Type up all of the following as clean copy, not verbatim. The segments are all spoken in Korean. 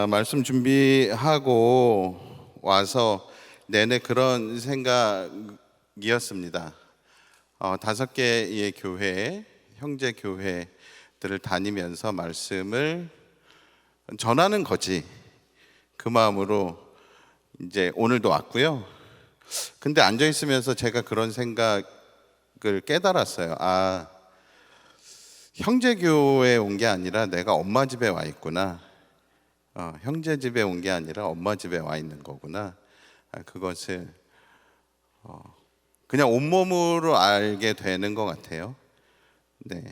말씀 준비하고 와서 내내 그런 생각이었습니다. 5개의 교회, 형제 교회들을 다니면서 말씀을 전하는 거지. 그 마음으로 이제 오늘도 왔고요. 근데 앉아 있으면서 제가 그런 생각을 깨달았어요. 형제 교회에 온 게 아니라 내가 엄마 집에 와 있구나. 형제 집에 온 게 아니라 엄마 집에 와 있는 거구나. 그것을 그냥 온몸으로 알게 되는 것 같아요. 네.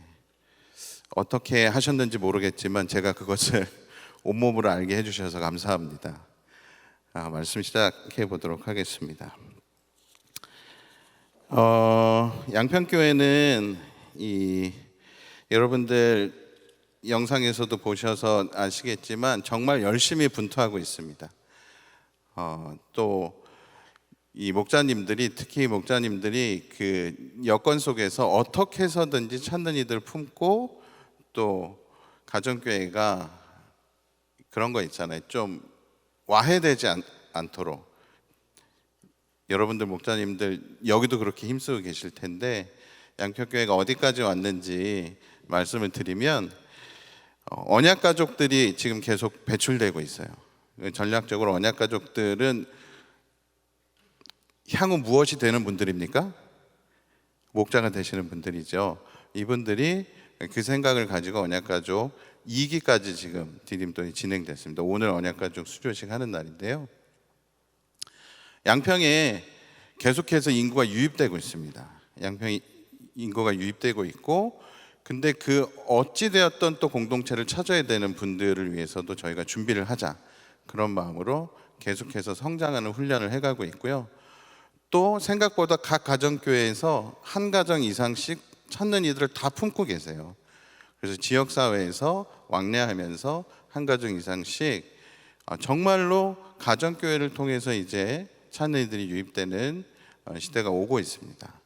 어떻게 하셨는지 모르겠지만 제가 그것을 온몸으로 알게 해주셔서 감사합니다. 말씀 시작해 보도록 하겠습니다. 양평교회는 여러분들 영상에서도 보셔서 아시겠지만 정말 열심히 분투하고 있습니다. 또 이 목자님들이, 특히 목자님들이 그 여건 속에서 어떻게 해서든지 찾는 이들 품고, 또 가정교회가 그런 거 있잖아요. 좀 와해되지 않도록. 여러분들 목자님들 여기도 그렇게 힘쓰고 계실 텐데, 양평교회가 어디까지 왔는지 말씀을 드리면 언약 가족들이 지금 계속 배출되고 있어요. 전략적으로 언약 가족들은 향후 무엇이 되는 분들입니까? 목자가 되시는 분들이죠. 이분들이 그 생각을 가지고 언약 가족 2기까지 지금 디딤돌이 진행됐습니다. 오늘 언약 가족 수료식 하는 날인데요. 양평에 계속해서 인구가 유입되고 있습니다. 양평이 인구가 유입되고 있고, 근데 그 어찌되었던 또 공동체를 찾아야 되는 분들을 위해서도 저희가 준비를 하자, 그런 마음으로 계속해서 성장하는 훈련을 해가고 있고요. 또 생각보다 각 가정교회에서 한 가정 이상씩 찾는 이들을 다 품고 계세요. 그래서 지역사회에서 왕래하면서 한 가정 이상씩 정말로 가정교회를 통해서 이제 찾는 이들이 유입되는 시대가 오고 있습니다.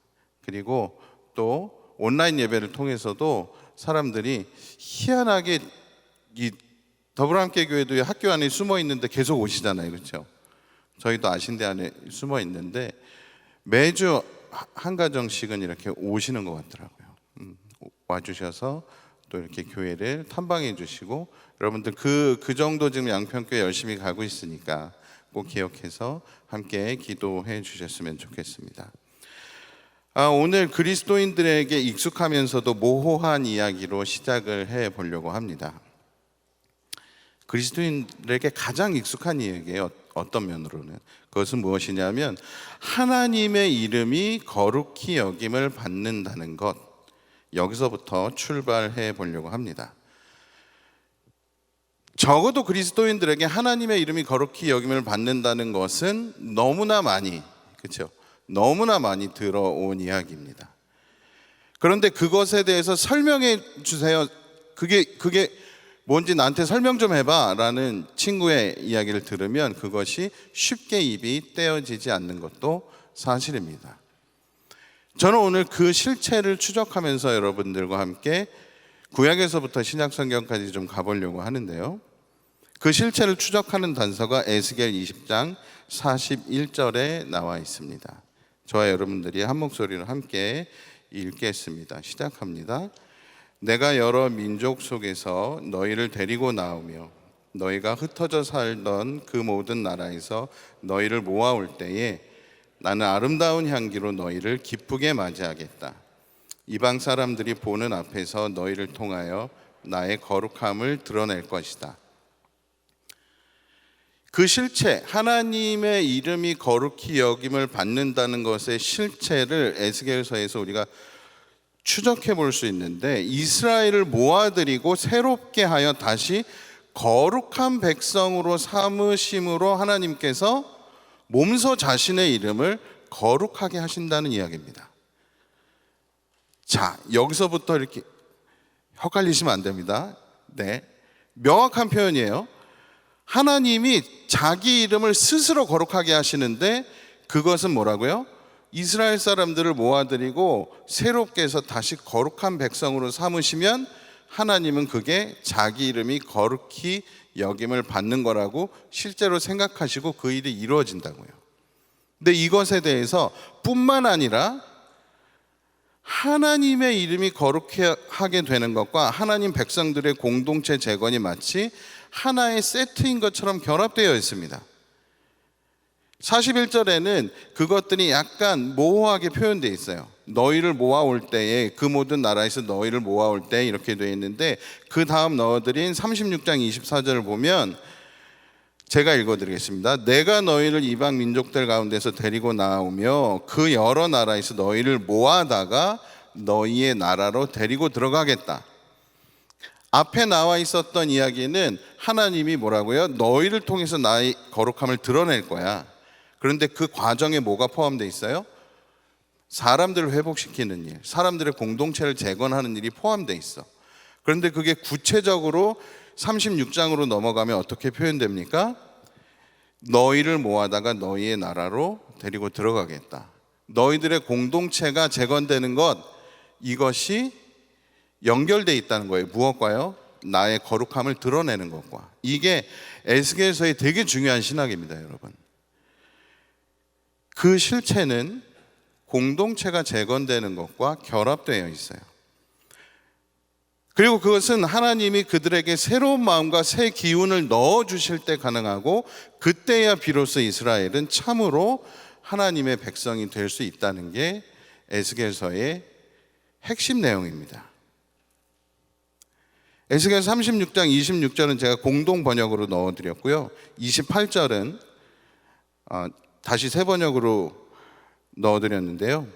그리고 또 온라인 예배를 통해서도 사람들이 희한하게 이 더불어함께 교회도 학교 안에 숨어 있는데 계속 오시잖아요, 그렇죠? 저희도 아신대 안에 숨어 있는데 매주 한 가정씩은 이렇게 오시는 것 같더라고요. 와주셔서 또 이렇게 교회를 탐방해 주시고, 여러분들 그 정도 지금 양평교회 열심히 가고 있으니까 꼭 기억해서 함께 기도해 주셨으면 좋겠습니다. 오늘 그리스도인들에게 익숙하면서도 모호한 이야기로 시작을 해 보려고 합니다. 그리스도인들에게 가장 익숙한 이야기예요. 어떤 면으로는. 그것은 무엇이냐면 하나님의 이름이 거룩히 여김을 받는다는 것, 여기서부터 출발해 보려고 합니다. 적어도 그리스도인들에게 하나님의 이름이 거룩히 여김을 받는다는 것은 너무나 많이, 그렇죠? 너무나 많이 들어온 이야기입니다. 그런데 그것에 대해서 설명해 주세요. 그게 뭔지 나한테 설명 좀 해봐 라는 친구의 이야기를 들으면 그것이 쉽게 입이 떼어지지 않는 것도 사실입니다. 저는 오늘 그 실체를 추적하면서 여러분들과 함께 구약에서부터 신약 성경까지 좀 가보려고 하는데요. 그 실체를 추적하는 단서가 에스겔 20장 41절에 나와 있습니다. 저와 여러분들이 한 목소리로 함께 읽겠습니다. 시작합니다. 내가 여러 민족 속에서 너희를 데리고 나오며 너희가 흩어져 살던 그 모든 나라에서 너희를 모아올 때에 나는 아름다운 향기로 너희를 기쁘게 맞이하겠다. 이방 사람들이 보는 앞에서 너희를 통하여 나의 거룩함을 드러낼 것이다. 그 실체, 하나님의 이름이 거룩히 여김을 받는다는 것의 실체를 에스겔서에서 우리가 추적해 볼 수 있는데, 이스라엘을 모아들이고 새롭게 하여 다시 거룩한 백성으로 삼으심으로 하나님께서 몸소 자신의 이름을 거룩하게 하신다는 이야기입니다. 자, 여기서부터 이렇게 헷갈리시면 안 됩니다. 네, 명확한 표현이에요. 하나님이 자기 이름을 스스로 거룩하게 하시는데, 그것은 뭐라고요? 이스라엘 사람들을 모아들이고 새롭게 해서 다시 거룩한 백성으로 삼으시면 하나님은 그게 자기 이름이 거룩히 여김을 받는 거라고 실제로 생각하시고 그 일이 이루어진다고요. 근데 이것에 대해서 뿐만 아니라 하나님의 이름이 거룩하게 되는 것과 하나님 백성들의 공동체 재건이 마치 하나의 세트인 것처럼 결합되어 있습니다. 41절에는 그것들이 약간 모호하게 표현되어 있어요. 너희를 모아올 때에, 그 모든 나라에서 너희를 모아올 때 이렇게 되어 있는데, 그 다음 넣어드린 36장 24절을 보면 제가 읽어드리겠습니다. 내가 너희를 이방 민족들 가운데서 데리고 나오며 그 여러 나라에서 너희를 모아다가 너희의 나라로 데리고 들어가겠다. 앞에 나와 있었던 이야기는 하나님이 뭐라고요? 너희를 통해서 나의 거룩함을 드러낼 거야. 그런데 그 과정에 뭐가 포함되어 있어요? 사람들을 회복시키는 일, 사람들의 공동체를 재건하는 일이 포함되어 있어. 그런데 그게 구체적으로 36장으로 넘어가면 어떻게 표현됩니까? 너희를 모아다가 너희의 나라로 데리고 들어가겠다. 너희들의 공동체가 재건되는 것, 이것이 연결되어 있다는 거예요. 무엇과요? 나의 거룩함을 드러내는 것과. 이게 에스겔서의 되게 중요한 신학입니다, 여러분. 그 실체는 공동체가 재건되는 것과 결합되어 있어요. 그리고 그것은 하나님이 그들에게 새로운 마음과 새 기운을 넣어주실 때 가능하고, 그때야 비로소 이스라엘은 참으로 하나님의 백성이 될 수 있다는 게 에스겔서의 핵심 내용입니다. 에스겔서 36장 26절은 제가 공동 번역으로 넣어드렸고요. 28절은 다시 새 번역으로 넣어드렸는데요.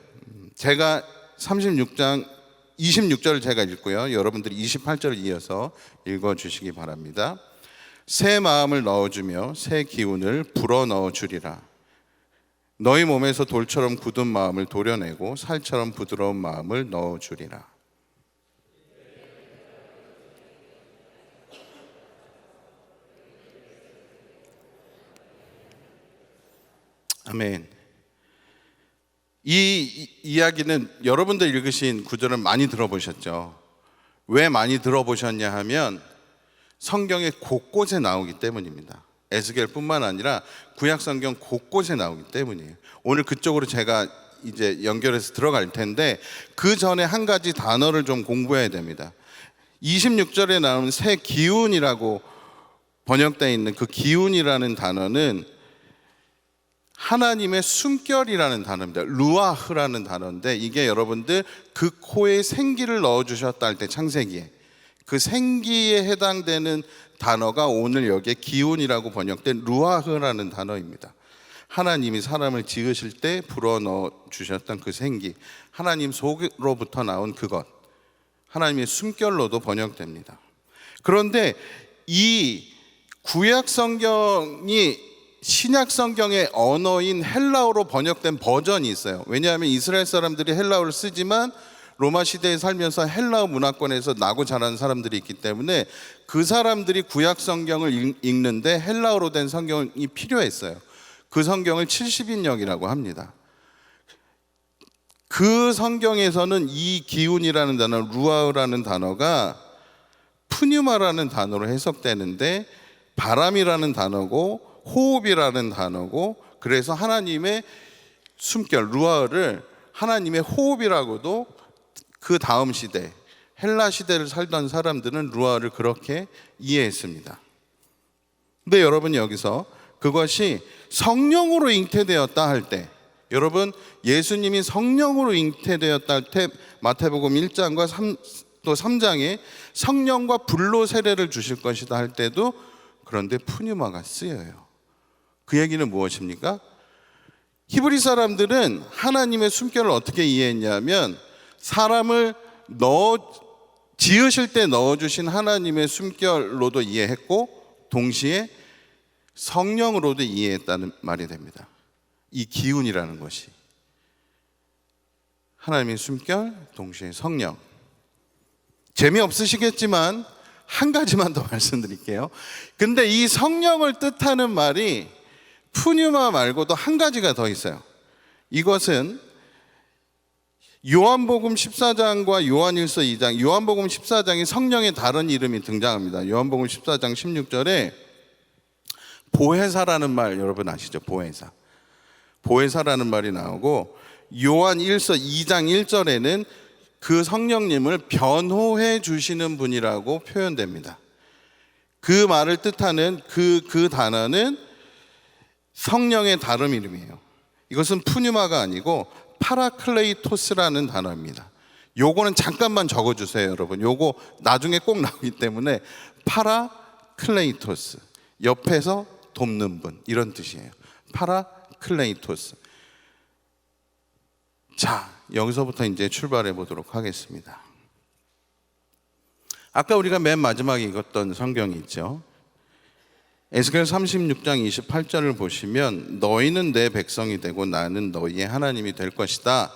제가 36장 26절을 제가 읽고요. 여러분들이 28절을 이어서 읽어주시기 바랍니다. 새 마음을 넣어주며 새 기운을 불어 넣어주리라. 너희 몸에서 돌처럼 굳은 마음을 도려내고 살처럼 부드러운 마음을 넣어주리라. 아멘. 이 이야기는 여러분들 읽으신 구절은 많이 들어보셨죠. 왜 많이 들어보셨냐 하면 성경의 곳곳에 나오기 때문입니다. 에스겔뿐만 아니라 구약 성경 곳곳에 나오기 때문이에요. 오늘 그쪽으로 제가 이제 연결해서 들어갈 텐데, 그 전에 한 가지 단어를 좀 공부해야 됩니다. 26절에 나오는 새 기운이라고 번역되어 있는 그 기운이라는 단어는 하나님의 숨결이라는 단어입니다. 루아흐라는 단어인데, 이게 여러분들 그 코에 생기를 넣어주셨다 할 때, 창세기에 그 생기에 해당되는 단어가 오늘 여기에 기운이라고 번역된 루아흐라는 단어입니다. 하나님이 사람을 지으실 때 불어넣어 주셨던 그 생기, 하나님 속으로부터 나온 그것, 하나님의 숨결로도 번역됩니다. 그런데 이 구약 성경이 신약 성경의 언어인 헬라어로 번역된 버전이 있어요. 왜냐하면 이스라엘 사람들이 헬라어를 쓰지만 로마 시대에 살면서 헬라어 문화권에서 나고 자란 사람들이 있기 때문에 그 사람들이 구약 성경을 읽는데 헬라어로 된 성경이 필요했어요. 그 성경을 70인역이라고 합니다. 그 성경에서는 이 기운이라는 단어, 루아우라는 단어가 푸뉴마라는 단어로 해석되는데, 바람이라는 단어고 호흡이라는 단어고, 그래서 하나님의 숨결 루아를 하나님의 호흡이라고도 그 다음 시대 헬라 시대를 살던 사람들은 루아를 그렇게 이해했습니다. 근데 여러분, 여기서 그것이 성령으로 잉태되었다 할 때, 여러분 예수님이 성령으로 잉태되었다 할 때 마태복음 1장과 또 3장에 성령과 불로 세례를 주실 것이다 할 때도 그런데 푸뉴마가 쓰여요. 그 얘기는 무엇입니까? 히브리 사람들은 하나님의 숨결을 어떻게 이해했냐면, 사람을 지으실 때 넣어주신 하나님의 숨결로도 이해했고, 동시에 성령으로도 이해했다는 말이 됩니다. 이 기운이라는 것이 하나님의 숨결, 동시에 성령. 재미없으시겠지만 한 가지만 더 말씀드릴게요. 근데 이 성령을 뜻하는 말이 푸뉴마 말고도 한 가지가 더 있어요. 이것은 요한복음 14장과 요한일서 2장, 요한복음 14장이 성령의 다른 이름이 등장합니다. 요한복음 14장 16절에 보혜사라는 말 여러분 아시죠? 보혜사. 보혜사라는 말이 나오고, 요한일서 2장 1절에는 그 성령님을 변호해 주시는 분이라고 표현됩니다. 그 말을 뜻하는 그 단어는 성령의 다른 이름이에요. 이것은 푸뉴마가 아니고 파라클레이토스라는 단어입니다. 요거는 잠깐만 적어주세요, 여러분. 요거 나중에 꼭 나오기 때문에 파라클레이토스, 옆에서 돕는 분, 이런 뜻이에요. 파라클레이토스. 자, 여기서부터 이제 출발해 보도록 하겠습니다. 아까 우리가 맨 마지막에 읽었던 성경이 있죠. 에스겔 36장 28절을 보시면 너희는 내 백성이 되고 나는 너희의 하나님이 될 것이다.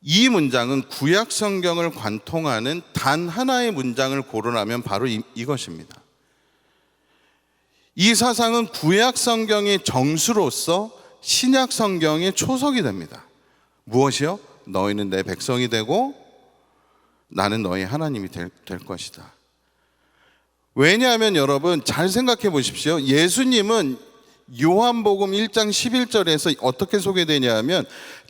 이 문장은 구약 성경을 관통하는 단 하나의 문장을 고르라면 바로 이것입니다. 이 사상은 구약 성경의 정수로서 신약 성경의 초석이 됩니다. 무엇이요? 너희는 내 백성이 되고 나는 너희 하나님이 될 것이다. 왜냐하면 여러분 잘 생각해 보십시오. 예수님은 요한복음 1장 11절에서 어떻게 소개되냐 하면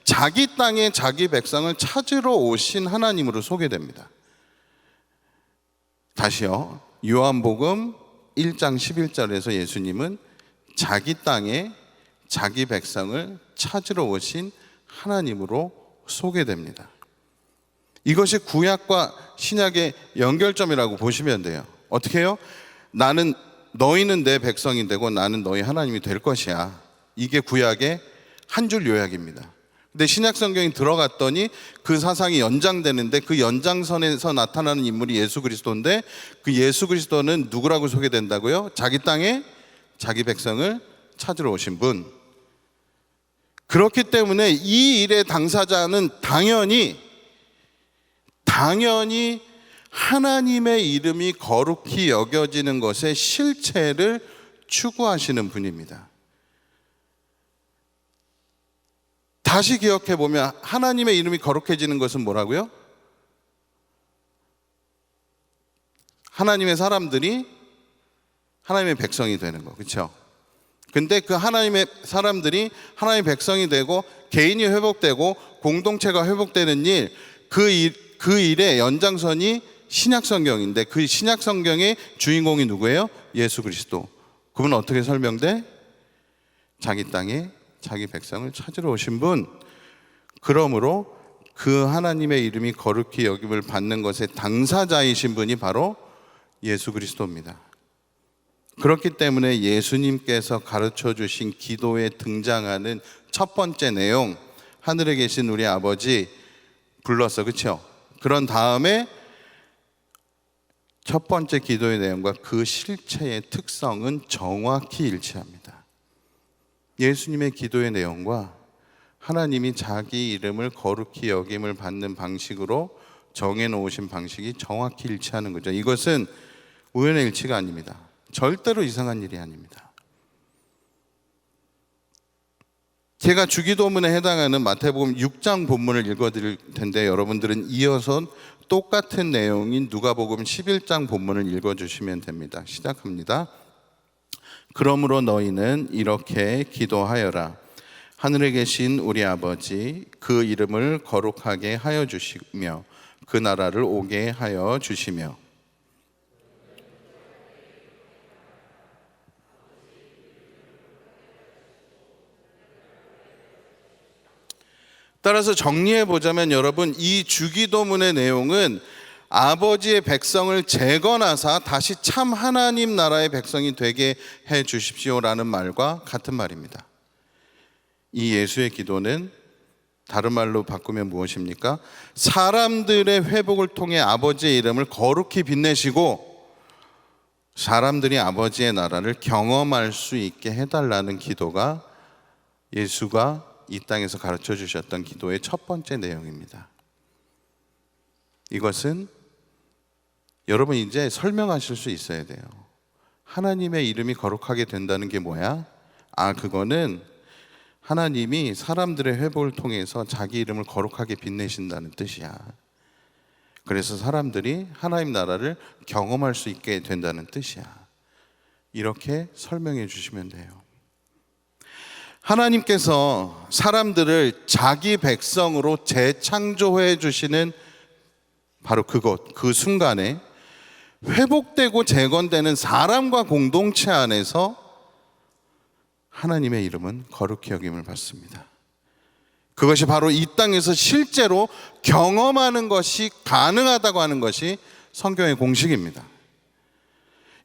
자기 땅에 자기 백성을 찾으러 오신 하나님으로 소개됩니다. 다시요. 요한복음 1장 11절에서 예수님은 자기 땅에 자기 백성을 찾으러 오신 하나님으로 소개됩니다. 이것이 구약과 신약의 연결점이라고 보시면 돼요. 어떻게 해요? 너희는 내 백성이 되고 나는 너희 하나님이 될 것이야. 이게 구약의 한 줄 요약입니다. 근데 신약 성경이 들어갔더니 그 사상이 연장되는데, 그 연장선에서 나타나는 인물이 예수 그리스도인데, 그 예수 그리스도는 누구라고 소개된다고요? 자기 땅에 자기 백성을 찾으러 오신 분. 그렇기 때문에 이 일의 당사자는 당연히 하나님의 이름이 거룩히 여겨지는 것의 실체를 추구하시는 분입니다. 다시 기억해 보면 하나님의 이름이 거룩해지는 것은 뭐라고요? 하나님의 사람들이 하나님의 백성이 되는 거, 그렇죠? 근데 그 하나님의 사람들이 하나님의 백성이 되고 개인이 회복되고 공동체가 회복되는 일, 그 일의 연장선이 신약 성경인데, 그 신약 성경의 주인공이 누구예요? 예수 그리스도. 그분은 어떻게 설명돼? 자기 땅에 자기 백성을 찾으러 오신 분. 그러므로 그 하나님의 이름이 거룩히 여김을 받는 것의 당사자이신 분이 바로 예수 그리스도입니다. 그렇기 때문에 예수님께서 가르쳐 주신 기도에 등장하는 첫 번째 내용, 하늘에 계신 우리 아버지 불렀어, 그렇죠? 그런 다음에 첫 번째 기도의 내용과 그 실체의 특성은 정확히 일치합니다. 예수님의 기도의 내용과 하나님이 자기 이름을 거룩히 여김을 받는 방식으로 정해놓으신 방식이 정확히 일치하는 거죠. 이것은 우연의 일치가 아닙니다. 절대로 이상한 일이 아닙니다. 제가 주기도문에 해당하는 마태복음 6장 본문을 읽어드릴 텐데, 여러분들은 이어서 똑같은 내용인 누가복음 11장 본문을 읽어주시면 됩니다. 시작합니다. 그러므로 너희는 이렇게 기도하여라. 하늘에 계신 우리 아버지, 그 이름을 거룩하게 하여 주시며 그 나라를 오게 하여 주시며. 따라서 정리해 보자면 여러분, 이 주기도문의 내용은 아버지의 백성을 재건하사 다시 참 하나님 나라의 백성이 되게 해 주십시오라는 말과 같은 말입니다. 이 예수의 기도는 다른 말로 바꾸면 무엇입니까? 사람들의 회복을 통해 아버지의 이름을 거룩히 빛내시고 사람들이 아버지의 나라를 경험할 수 있게 해달라는 기도가 예수가 이 땅에서 가르쳐 주셨던 기도의 첫 번째 내용입니다. 이것은 여러분 이제 설명하실 수 있어야 돼요. 하나님의 이름이 거룩하게 된다는 게 뭐야? 그거는 하나님이 사람들의 회복을 통해서 자기 이름을 거룩하게 빛내신다는 뜻이야. 그래서 사람들이 하나님 나라를 경험할 수 있게 된다는 뜻이야. 이렇게 설명해 주시면 돼요. 하나님께서 사람들을 자기 백성으로 재창조해 주시는 바로 그곳, 그 순간에 회복되고 재건되는 사람과 공동체 안에서 하나님의 이름은 거룩히 여김을 받습니다. 그것이 바로 이 땅에서 실제로 경험하는 것이 가능하다고 하는 것이 성경의 공식입니다.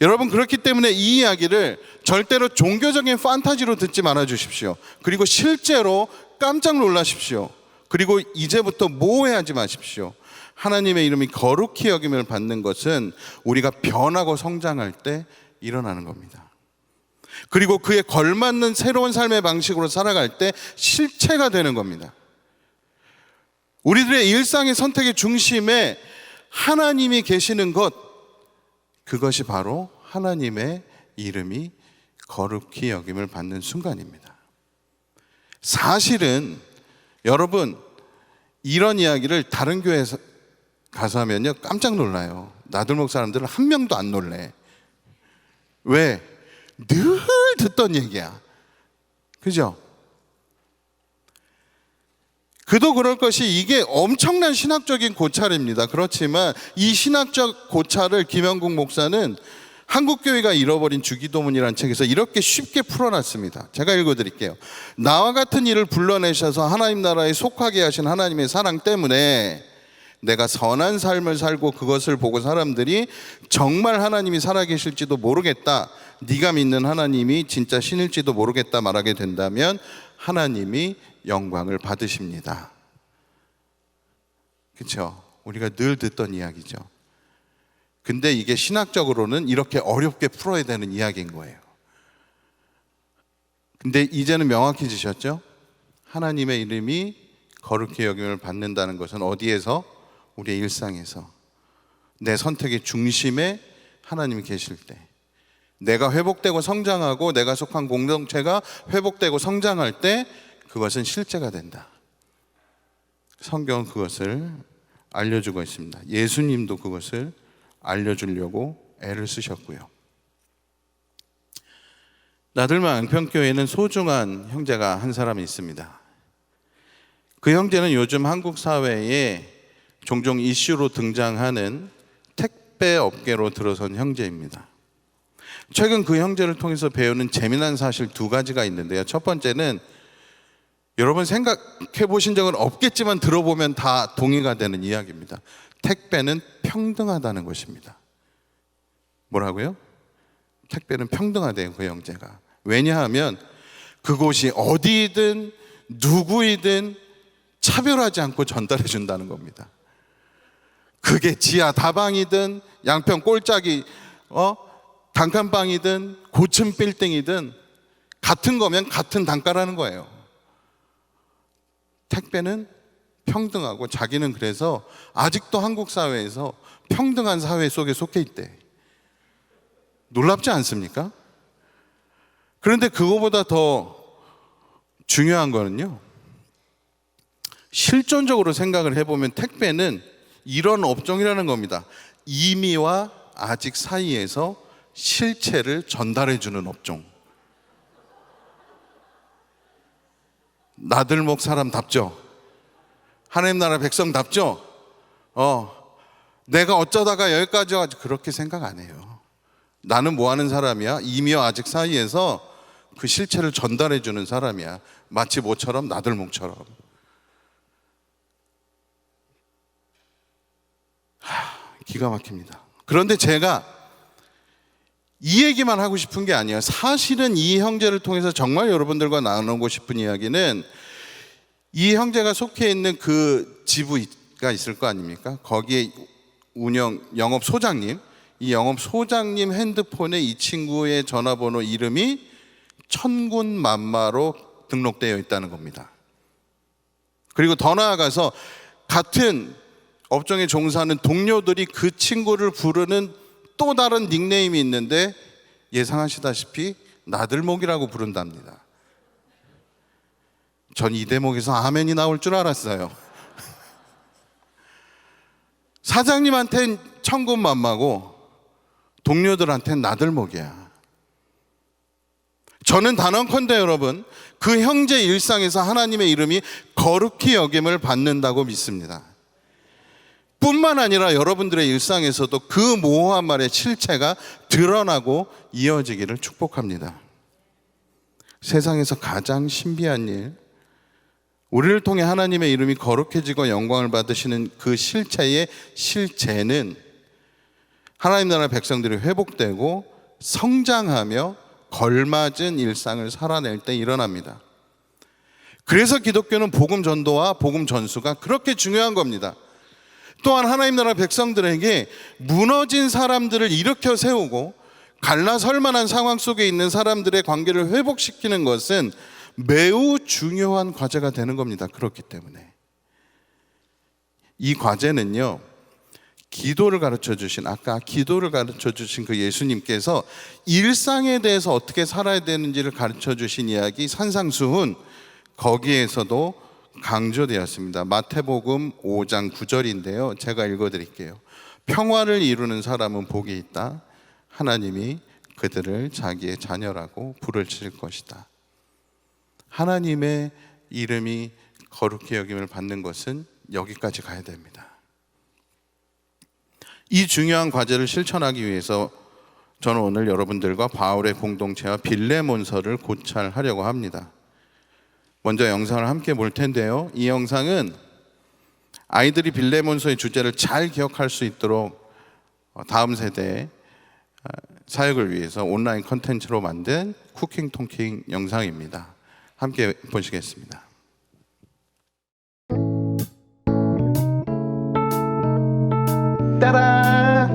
여러분, 그렇기 때문에 이 이야기를 절대로 종교적인 판타지로 듣지 말아 주십시오. 그리고 실제로 깜짝 놀라십시오. 그리고 이제부터 모호해하지 마십시오. 하나님의 이름이 거룩히 여김을 받는 것은 우리가 변하고 성장할 때 일어나는 겁니다. 그리고 그에 걸맞는 새로운 삶의 방식으로 살아갈 때 실체가 되는 겁니다. 우리들의 일상의 선택의 중심에 하나님이 계시는 것, 그것이 바로 하나님의 이름이 거룩히 여김을 받는 순간입니다. 사실은 여러분, 이런 이야기를 다른 교회에서 가서 하면요 깜짝 놀라요. 나들목 사람들은 한 명도 안 놀래. 왜? 늘 듣던 얘기야. 그죠? 그도 그럴 것이 이게 엄청난 신학적인 고찰입니다. 그렇지만 이 신학적 고찰을 김영국 목사는 한국교회가 잃어버린 주기도문이라는 책에서 이렇게 쉽게 풀어놨습니다. 제가 읽어드릴게요. 나와 같은 이를 불러내셔서 하나님 나라에 속하게 하신 하나님의 사랑 때문에 내가 선한 삶을 살고 그것을 보고 사람들이 정말 하나님이 살아계실지도 모르겠다, 네가 믿는 하나님이 진짜 신일지도 모르겠다 말하게 된다면 하나님이 영광을 받으십니다. 그렇죠? 우리가 늘 듣던 이야기죠. 근데 이게 신학적으로는 이렇게 어렵게 풀어야 되는 이야기인 거예요. 근데 이제는 명확해지셨죠? 하나님의 이름이 거룩히 여김을 받는다는 것은 어디에서? 우리의 일상에서, 내 선택의 중심에 하나님이 계실 때, 내가 회복되고 성장하고 내가 속한 공동체가 회복되고 성장할 때 그것은 실제가 된다. 성경은 그것을 알려주고 있습니다. 예수님도 그것을 알려주려고 애를 쓰셨고요. 나들만 양평교회에는 소중한 형제가 한 사람이 있습니다. 그 형제는 요즘 한국 사회에 종종 이슈로 등장하는 택배 업계로 들어선 형제입니다. 최근 그 형제를 통해서 배우는 재미난 사실 두 가지가 있는데요. 첫 번째는 여러분 생각해 보신 적은 없겠지만 들어보면 다 동의가 되는 이야기입니다. 택배는 평등하다는 것입니다. 뭐라고요? 택배는 평등하대요, 그 형제가. 왜냐하면 그곳이 어디든 누구이든 차별하지 않고 전달해 준다는 겁니다. 그게 지하 다방이든 양평 꼴짝이 단칸방이든 고층 빌딩이든 같은 거면 같은 단가라는 거예요. 택배는 평등하고 자기는 그래서 아직도 한국 사회에서 평등한 사회 속에 속해 있대. 놀랍지 않습니까? 그런데 그거보다 더 중요한 거는요, 실존적으로 생각을 해보면 택배는 이런 업종이라는 겁니다. 이미와 아직 사이에서 실체를 전달해 주는 업종. 나들목 사람답죠? 하나님 나라 백성답죠? 내가 어쩌다가 여기까지 와가지고 그렇게 생각 안 해요. 나는 뭐 하는 사람이야? 이미와 아직 사이에서 그 실체를 전달해 주는 사람이야. 마치 뭐처럼? 나들목처럼. 기가 막힙니다. 그런데 제가 이 얘기만 하고 싶은 게 아니에요. 사실은 이 형제를 통해서 정말 여러분들과 나누고 싶은 이야기는 이 형제가 속해 있는 그 지부가 있을 거 아닙니까? 거기에 영업 소장님, 이 영업 소장님 핸드폰에 이 친구의 전화번호 이름이 천군만마로 등록되어 있다는 겁니다. 그리고 더 나아가서 같은 업종에 종사하는 동료들이 그 친구를 부르는 또 다른 닉네임이 있는데 예상하시다시피 나들목이라고 부른답니다. 전 이 대목에서 아멘이 나올 줄 알았어요. 사장님한텐 천군만마고 동료들한텐 나들목이야. 저는 단언컨대 여러분, 그 형제 일상에서 하나님의 이름이 거룩히 여김을 받는다고 믿습니다. 뿐만 아니라 여러분들의 일상에서도 그 모호한 말의 실체가 드러나고 이어지기를 축복합니다. 세상에서 가장 신비한 일, 우리를 통해 하나님의 이름이 거룩해지고 영광을 받으시는 그 실체의 실제는 하나님 나라 백성들이 회복되고 성장하며 걸맞은 일상을 살아낼 때 일어납니다. 그래서 기독교는 복음 전도와 복음 전수가 그렇게 중요한 겁니다. 또한 하나님 나라 백성들에게 무너진 사람들을 일으켜 세우고 갈라설 만한 상황 속에 있는 사람들의 관계를 회복시키는 것은 매우 중요한 과제가 되는 겁니다. 그렇기 때문에 이 과제는요, 기도를 가르쳐 주신, 아까 기도를 가르쳐 주신 그 예수님께서 일상에 대해서 어떻게 살아야 되는지를 가르쳐 주신 이야기 산상수훈, 거기에서도 강조되었습니다. 마태복음 5장 9절인데요 제가 읽어드릴게요. 평화를 이루는 사람은 복이 있다. 하나님이 그들을 자기의 자녀라고 부르실 것이다. 하나님의 이름이 거룩히 여김을 받는 것은 여기까지 가야 됩니다. 이 중요한 과제를 실천하기 위해서 저는 오늘 여러분들과 바울의 공동체와 빌레몬서를 고찰하려고 합니다. 먼저 영상을 함께 볼 텐데요, 이 영상은 아이들이 빌레몬서의 주제를 잘 기억할 수 있도록 다음 세대의 사역을 위해서 온라인 컨텐츠로 만든 쿠킹 통킹 영상입니다. 함께 보시겠습니다. 따란!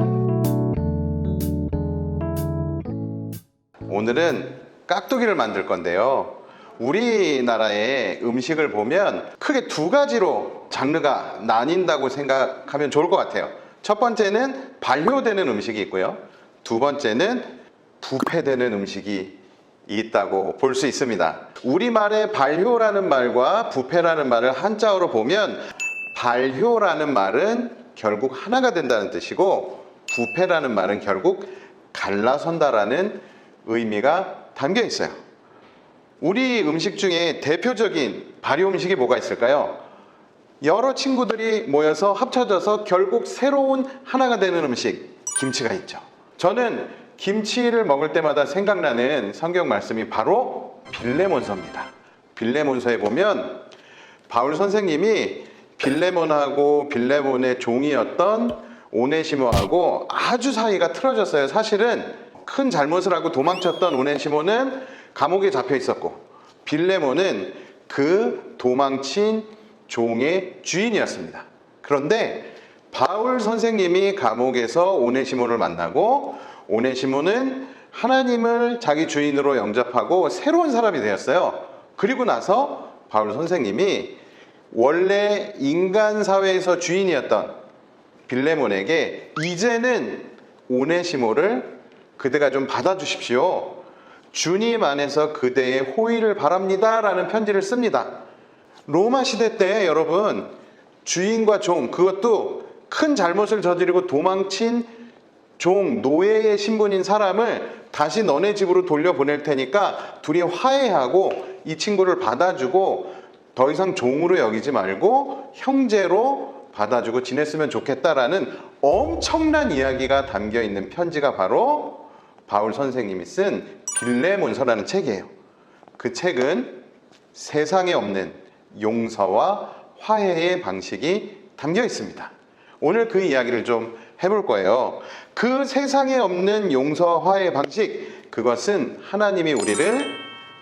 오늘은 깍두기를 만들 건데요, 우리나라의 음식을 보면 크게 두 가지로 장르가 나뉜다고 생각하면 좋을 것 같아요. 첫 번째는 발효되는 음식이 있고요, 두 번째는 부패되는 음식이 있다고 볼 수 있습니다. 우리말의 발효라는 말과 부패라는 말을 한자어로 보면 발효라는 말은 결국 하나가 된다는 뜻이고 부패라는 말은 결국 갈라선다라는 의미가 담겨 있어요. 우리 음식 중에 대표적인 발효 음식이 뭐가 있을까요? 여러 친구들이 모여서 합쳐져서 결국 새로운 하나가 되는 음식, 김치가 있죠. 저는 김치를 먹을 때마다 생각나는 성경 말씀이 바로 빌레몬서입니다. 빌레몬서에 보면 바울 선생님이 빌레몬하고 빌레몬의 종이었던 오네시모하고 아주 사이가 틀어졌어요. 사실은 큰 잘못을 하고 도망쳤던 오네시모는 감옥에 잡혀 있었고 빌레몬은 그 도망친 종의 주인이었습니다. 그런데 바울 선생님이 감옥에서 오네시모를 만나고 오네시모는 하나님을 자기 주인으로 영접하고 새로운 사람이 되었어요. 그리고 나서 바울 선생님이 원래 인간 사회에서 주인이었던 빌레몬에게 이제는 오네시모를 그대가 좀 받아주십시오. 주님 안에서 그대의 호의를 바랍니다 라는 편지를 씁니다. 로마 시대 때 여러분, 주인과 종, 그것도 큰 잘못을 저지르고 도망친 종, 노예의 신분인 사람을 다시 너네 집으로 돌려보낼 테니까 둘이 화해하고 이 친구를 받아주고 더 이상 종으로 여기지 말고 형제로 받아주고 지냈으면 좋겠다라는 엄청난 이야기가 담겨있는 편지가 바로 바울 선생님이 쓴 빌레몬서라는 책이에요. 그 책은 세상에 없는 용서와 화해의 방식이 담겨 있습니다. 오늘 그 이야기를 좀 해볼 거예요. 그 세상에 없는 용서와 화해의 방식, 그것은 하나님이 우리를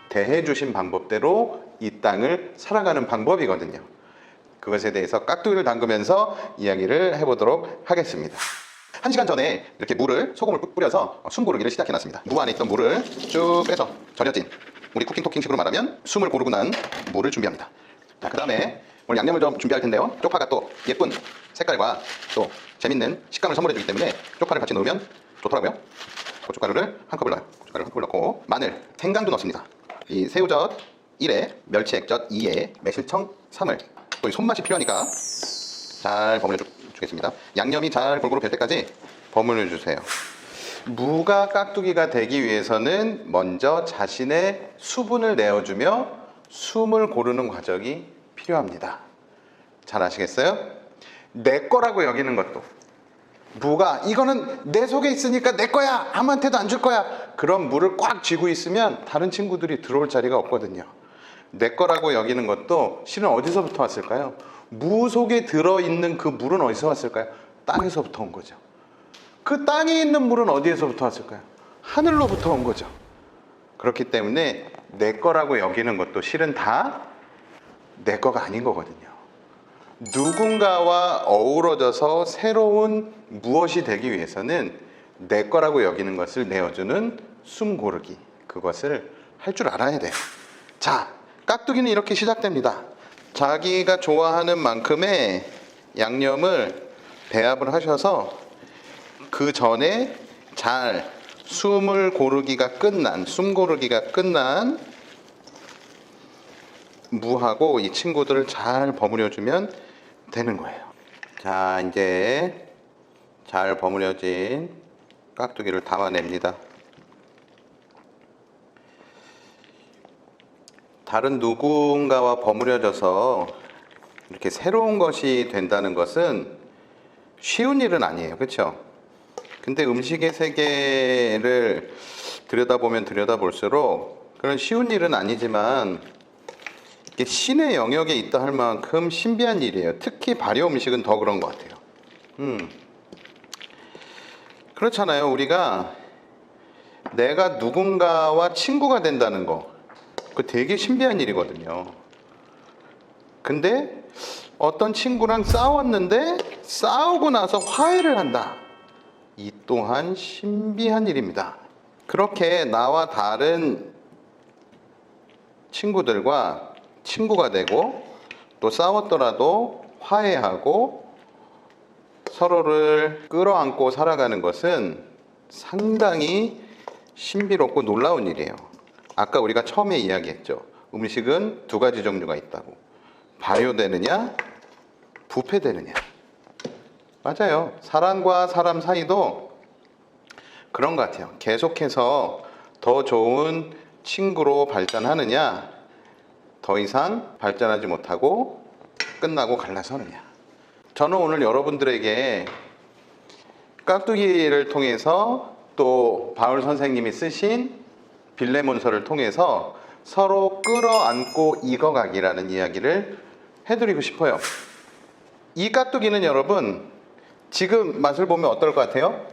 대해 주신 방법대로 이 땅을 살아가는 방법이거든요. 그것에 대해서 깍두기를 담그면서 이야기를 해보도록 하겠습니다. 1시간 전에 이렇게 물을, 소금을 뿌려서 숨 고르기를 시작해놨습니다. 무 안에 있던 물을 쭉 빼서 절여진, 우리 쿠킹 토킹식으로 말하면 숨을 고르고 난 물을 준비합니다. 자, 그 다음에 오늘 양념을 좀 준비할 텐데요, 쪽파가 또 예쁜 색깔과 또 재밌는 식감을 선물해 주기 때문에 쪽파를 같이 넣으면 좋더라고요. 고춧가루를 한 컵을 넣어요. 고춧가루를 한 컵을 넣고 마늘, 생강도 넣습니다. 이 새우젓, 1에 멸치 액젓 2에 매실청 3을 또 손맛이 필요하니까 잘 버무려 주겠습니다. 양념이 잘 골고루 별 때까지 버무려 주세요. 무가 깍두기가 되기 위해서는 먼저 자신의 수분을 내어주며 숨을 고르는 과정이 필요합니다. 잘 아시겠어요? 내 거라고 여기는 것도, 무가 이거는 내 속에 있으니까 내 거야, 아무한테도 안 줄 거야, 그런 무를 꽉 쥐고 있으면 다른 친구들이 들어올 자리가 없거든요. 내 거라고 여기는 것도 실은 어디서부터 왔을까요? 무 속에 들어있는 그 물은 어디서 왔을까요? 땅에서부터 온 거죠. 그 땅에 있는 물은 어디에서부터 왔을까요? 하늘로부터 온 거죠. 그렇기 때문에 내 거라고 여기는 것도 실은 다 내 거가 아닌 거거든요. 누군가와 어우러져서 새로운 무엇이 되기 위해서는 내 거라고 여기는 것을 내어주는 숨 고르기, 그것을 할 줄 알아야 돼요. 자, 깍두기는 이렇게 시작됩니다. 자기가 좋아하는 만큼의 양념을 배합을 하셔서 그 전에 잘 숨 고르기가 끝난 무하고 이 친구들을 잘 버무려주면 되는 거예요. 자, 이제 잘 버무려진 깍두기를 담아냅니다. 다른 누군가와 버무려져서 이렇게 새로운 것이 된다는 것은 쉬운 일은 아니에요. 그렇죠? 근데 음식의 세계를 들여다보면 들여다볼수록 그런 쉬운 일은 아니지만 이게 신의 영역에 있다 할 만큼 신비한 일이에요. 특히 발효 음식은 더 그런 것 같아요. 그렇잖아요. 우리가 내가 누군가와 친구가 된다는 거, 그 되게 신비한 일이거든요. 근데 어떤 친구랑 싸웠는데 싸우고 나서 화해를 한다. 이 또한 신비한 일입니다. 그렇게 나와 다른 친구들과 친구가 되고 또 싸웠더라도 화해하고 서로를 끌어안고 살아가는 것은 상당히 신비롭고 놀라운 일이에요. 아까 우리가 처음에 이야기했죠. 음식은 두 가지 종류가 있다고. 발효되느냐, 부패되느냐. 맞아요. 사람과 사람 사이도 그런 것 같아요. 계속해서 더 좋은 친구로 발전하느냐, 더 이상 발전하지 못하고 끝나고 갈라서느냐. 저는 오늘 여러분들에게 깍두기를 통해서 또 바울 선생님이 쓰신 빌레몬서를 통해서 서로 끌어안고 익어가기라는 이야기를 해드리고 싶어요. 이 깍두기는 여러분 지금 맛을 보면 어떨 것 같아요?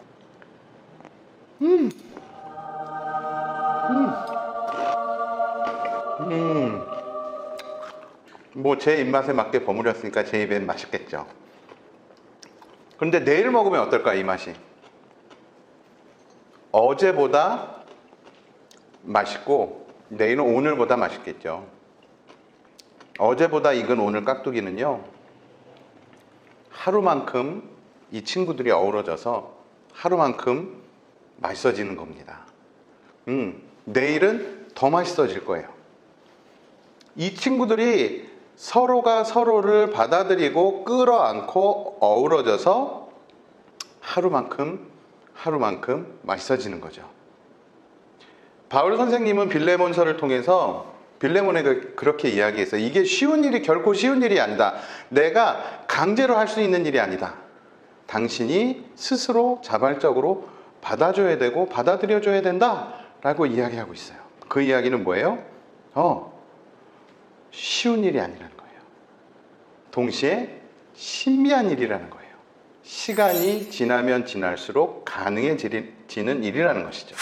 뭐 제 입맛에 맞게 버무렸으니까 제 입엔 맛있겠죠. 그런데 내일 먹으면 어떨까, 이 맛이? 어제보다 맛있고 내일은 오늘보다 맛있겠죠. 어제보다 익은 오늘 깍두기는요, 하루만큼 이 친구들이 어우러져서 하루만큼 맛있어지는 겁니다. 내일은 더 맛있어질 거예요. 이 친구들이 서로가 서로를 받아들이고 끌어안고 어우러져서 하루만큼 맛있어지는 거죠. 바울 선생님은 빌레몬서를 통해서 빌레몬에게 그렇게 이야기했어요. 이게 쉬운 일이 결코 쉬운 일이 아니다. 내가 강제로 할 수 있는 일이 아니다. 당신이 스스로 자발적으로 받아줘야 되고 받아들여줘야 된다 라고 이야기하고 있어요. 그 이야기는 뭐예요? 쉬운 일이 아니라는 거예요. 동시에 신비한 일이라는 거예요. 시간이 지나면 지날수록 가능해지는 일이라는 것이죠.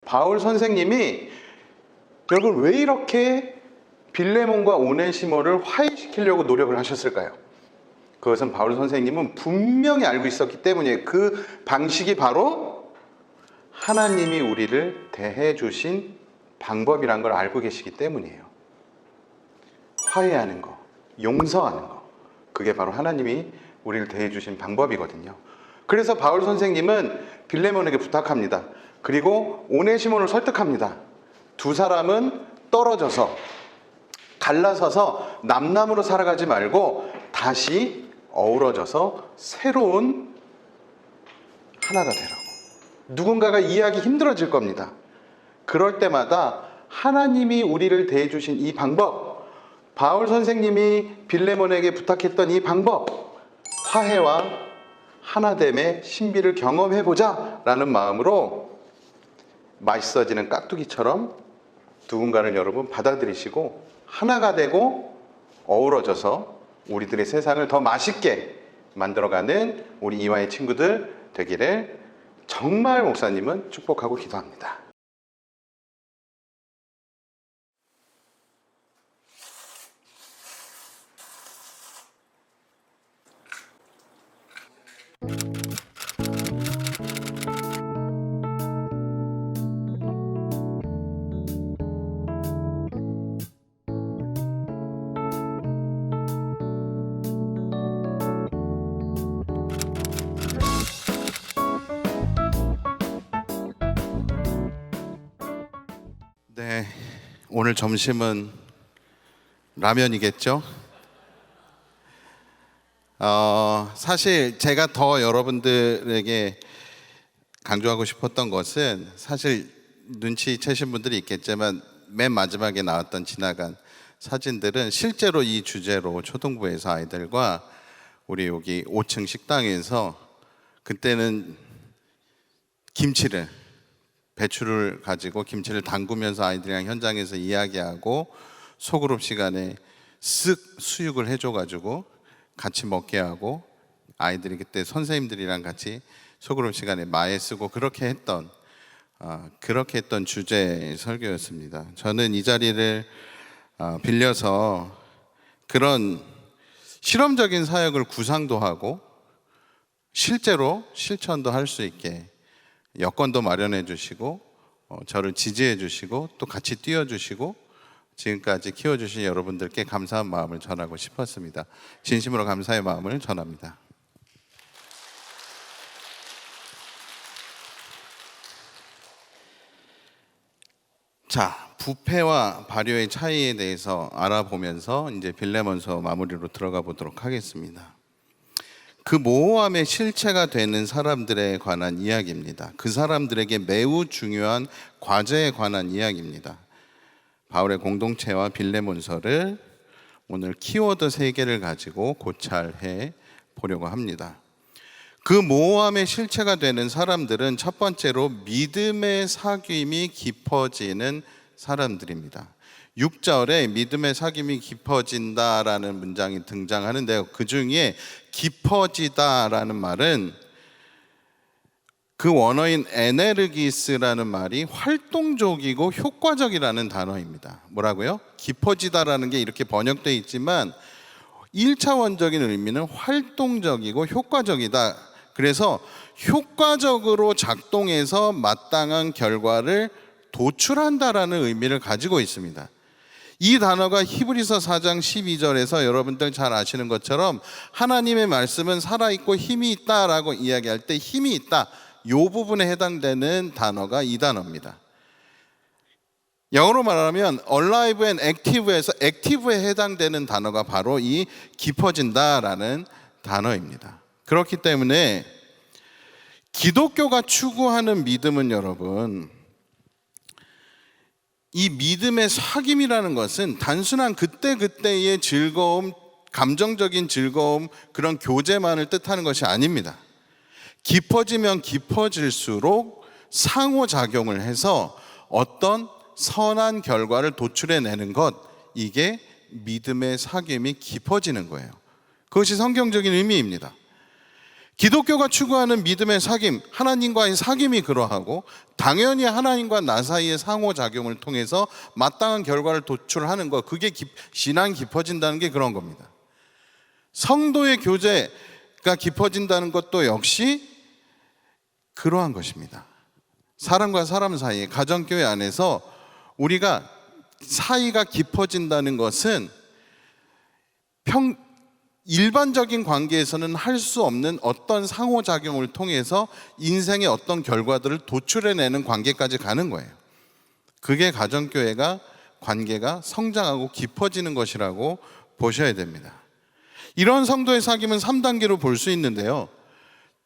바울 선생님이 여러분 왜 이렇게 빌레몬과 오네시모를 화해시키려고 노력을 하셨을까요? 그것은 바울 선생님은 분명히 알고 있었기 때문에 그 방식이 바로 하나님이 우리를 대해 주신 방법이란 걸 알고 계시기 때문이에요. 화해하는 거, 용서하는 거, 그게 바로 하나님이 우리를 대해 주신 방법이거든요. 그래서 바울 선생님은 빌레몬에게 부탁합니다. 그리고 오네시모를 설득합니다. 두 사람은 떨어져서 갈라서서 남남으로 살아가지 말고 다시 어우러져서 새로운 하나가 되라고. 누군가가 이해하기 힘들어질 겁니다. 그럴 때마다 하나님이 우리를 대해주신 이 방법, 바울 선생님이 빌레몬에게 부탁했던 이 방법, 화해와 하나됨의 신비를 경험해보자 라는 마음으로 맛있어지는 깍두기처럼 누군가를 여러분 받아들이시고 하나가 되고 어우러져서 우리들의 세상을 더 맛있게 만들어가는 우리 이화의 친구들 되기를 정말 목사님은 축복하고 기도합니다. 네, 오늘 점심은 라면이겠죠? 사실 제가 더 여러분들에게 강조하고 싶었던 것은 사실 눈치채신 분들이 있겠지만 맨 마지막에 나왔던 지나간 사진들은 실제로 이 주제로 초등부에서 아이들과 우리 여기 5층 식당에서 그때는 배추를 가지고 김치를 담그면서 아이들이랑 현장에서 이야기하고 소그룹 시간에 쓱 수육을 해줘가지고 같이 먹게 하고 아이들이 그때 선생님들이랑 같이 소그룹 시간에 마에 쓰고 그렇게 했던 주제의 설교였습니다. 저는 이 자리를 빌려서 그런 실험적인 사역을 구상도 하고 실제로 실천도 할 수 있게 여건도 마련해 주시고 저를 지지해 주시고 또 같이 뛰어 주시고 지금까지 키워주신 여러분들께 감사한 마음을 전하고 싶었습니다. 진심으로 감사의 마음을 전합니다. 자, 부패와 발효의 차이에 대해서 알아보면서 이제 빌레몬서 마무리로 들어가 보도록 하겠습니다. 그 모호함의 실체가 되는 사람들에 관한 이야기입니다. 그 사람들에게 매우 중요한 과제에 관한 이야기입니다. 바울의 공동체와 빌레몬서를 오늘 키워드 3개를 가지고 고찰해 보려고 합니다. 그 모호함의 실체가 되는 사람들은 첫 번째로 믿음의 사귐이 깊어지는 사람들입니다. 6절에 믿음의 사귐이 깊어진다라는 문장이 등장하는데요. 그 중에 깊어지다라는 말은 그 원어인 에네르기스라는 말이 활동적이고 효과적이라는 단어입니다. 뭐라고요? 깊어지다라는 게 이렇게 번역되어 있지만 1차원적인 의미는 활동적이고 효과적이다. 그래서 효과적으로 작동해서 마땅한 결과를 도출한다라는 의미를 가지고 있습니다. 이 단어가 히브리서 4장 12절에서 여러분들 잘 아시는 것처럼 하나님의 말씀은 살아있고 힘이 있다라고 이야기할 때 힘이 있다, 이 부분에 해당되는 단어가 이 단어입니다. 영어로 말하면 alive and active에서 active에 해당되는 단어가 바로 이 깊어진다라는 단어입니다. 그렇기 때문에 기독교가 추구하는 믿음은 여러분, 이 믿음의 사귐이라는 것은 단순한 그때그때의 즐거움, 감정적인 즐거움, 그런 교제만을 뜻하는 것이 아닙니다. 깊어지면 깊어질수록 상호작용을 해서 어떤 선한 결과를 도출해내는 것, 이게 믿음의 사귐이 깊어지는 거예요. 그것이 성경적인 의미입니다. 기독교가 추구하는 믿음의 사귐, 하나님과의 사귐이 그러하고 당연히 하나님과 나 사이의 상호작용을 통해서 마땅한 결과를 도출하는 것, 그게 신앙이 깊어진다는 게 그런 겁니다. 성도의 교제가 깊어진다는 것도 역시 그러한 것입니다. 사람과 사람 사이에, 가정교회 안에서 우리가 사이가 깊어진다는 것은 일반적인 관계에서는 할 수 없는 어떤 상호작용을 통해서 인생의 어떤 결과들을 도출해내는 관계까지 가는 거예요. 그게 가정교회가 관계가 성장하고 깊어지는 것이라고 보셔야 됩니다. 이런 성도의 사귐은 3단계로 볼 수 있는데요.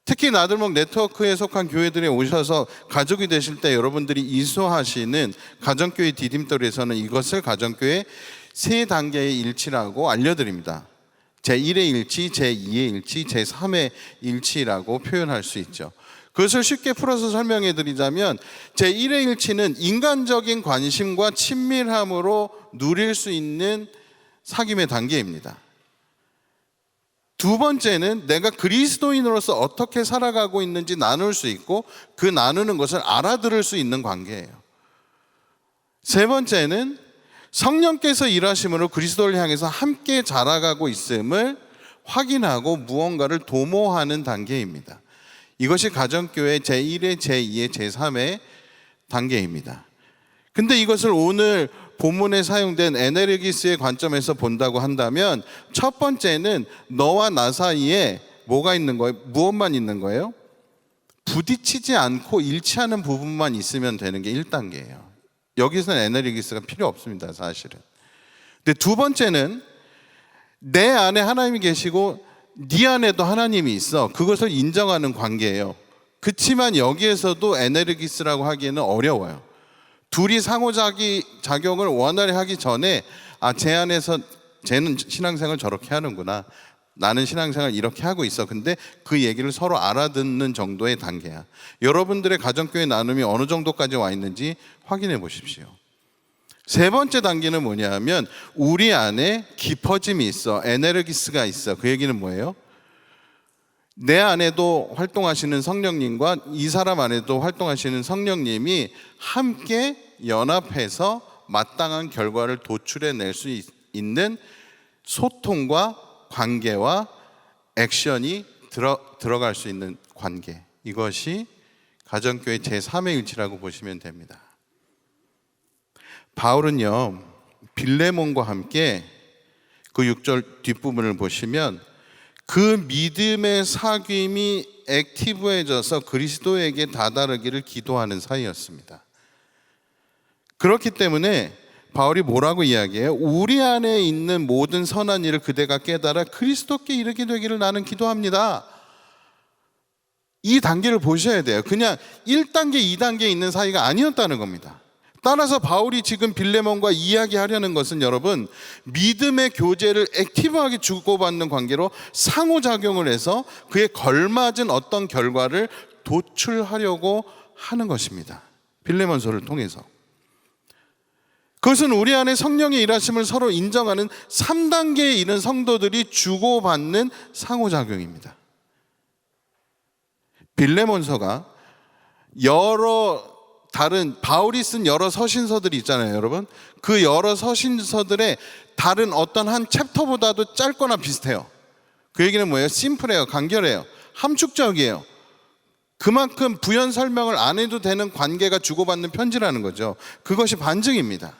특히 나들목 네트워크에 속한 교회들에 오셔서 가족이 되실 때 여러분들이 이수하시는 가정교회 디딤돌에서는 이것을 가정교회 3단계의 일치라고 알려드립니다. 제1의 일치, 제2의 일치, 제3의 일치라고 표현할 수 있죠. 그것을 쉽게 풀어서 설명해 드리자면 제1의 일치는 인간적인 관심과 친밀함으로 누릴 수 있는 사귐의 단계입니다. 두 번째는 내가 그리스도인으로서 어떻게 살아가고 있는지 나눌 수 있고 그 나누는 것을 알아들을 수 있는 관계예요. 세 번째는 성령께서 일하심으로 그리스도를 향해서 함께 자라가고 있음을 확인하고 무언가를 도모하는 단계입니다. 이것이 가정교회 제1회, 제2회, 제3회 단계입니다. 근데 이것을 오늘 본문에 사용된 에네르기스의 관점에서 본다고 한다면 첫 번째는 너와 나 사이에 뭐가 있는 거예요? 무엇만 있는 거예요? 부딪히지 않고 일치하는 부분만 있으면 되는 게 1단계예요. 여기서는 에네르기스가 필요 없습니다, 사실은. 근데 두 번째는 내 안에 하나님이 계시고 네 안에도 하나님이 있어. 그것을 인정하는 관계예요. 그렇지만 여기에서도 에네르기스라고 하기에는 어려워요. 둘이 상호작용을 원활히 하기 전에 제 안에서 쟤는 신앙생활 저렇게 하는구나, 나는 신앙생활 이렇게 하고 있어. 근데 그 얘기를 서로 알아듣는 정도의 단계야. 여러분들의 가정교회 나눔이 어느 정도까지 와 있는지 확인해 보십시오. 세 번째 단계는 뭐냐면 우리 안에 깊어짐이 있어. 에네르기스가 있어. 그 얘기는 뭐예요? 내 안에도 활동하시는 성령님과 이 사람 안에도 활동하시는 성령님이 함께 연합해서 마땅한 결과를 도출해낼 수 있는 소통과 관계와 액션이 들어갈 수 있는 관계. 이것이 가정교회 제3의 일치라고 보시면 됩니다. 바울은요, 빌레몬과 함께 그 6절 뒷부분을 보시면 그 믿음의 사귐이 액티브해져서 그리스도에게 다다르기를 기도하는 사이였습니다. 그렇기 때문에 바울이 뭐라고 이야기해요? 우리 안에 있는 모든 선한 일을 그대가 깨달아 그리스도께 이르게 되기를 나는 기도합니다. 이 단계를 보셔야 돼요. 그냥 1단계, 2단계에 있는 사이가 아니었다는 겁니다. 따라서 바울이 지금 빌레몬과 이야기하려는 것은 여러분, 믿음의 교제를 액티브하게 주고받는 관계로 상호작용을 해서 그에 걸맞은 어떤 결과를 도출하려고 하는 것입니다. 빌레몬서를 통해서. 그것은 우리 안에 성령의 일하심을 서로 인정하는 3단계에 이른 성도들이 주고받는 상호작용입니다. 빌레몬서가 다른 바울이 쓴 여러 서신서들이 있잖아요, 여러분. 그 여러 서신서들의 다른 어떤 한 챕터보다도 짧거나 비슷해요. 그 얘기는 뭐예요? 심플해요, 간결해요, 함축적이에요. 그만큼 부연 설명을 안 해도 되는 관계가 주고받는 편지라는 거죠. 그것이 반증입니다.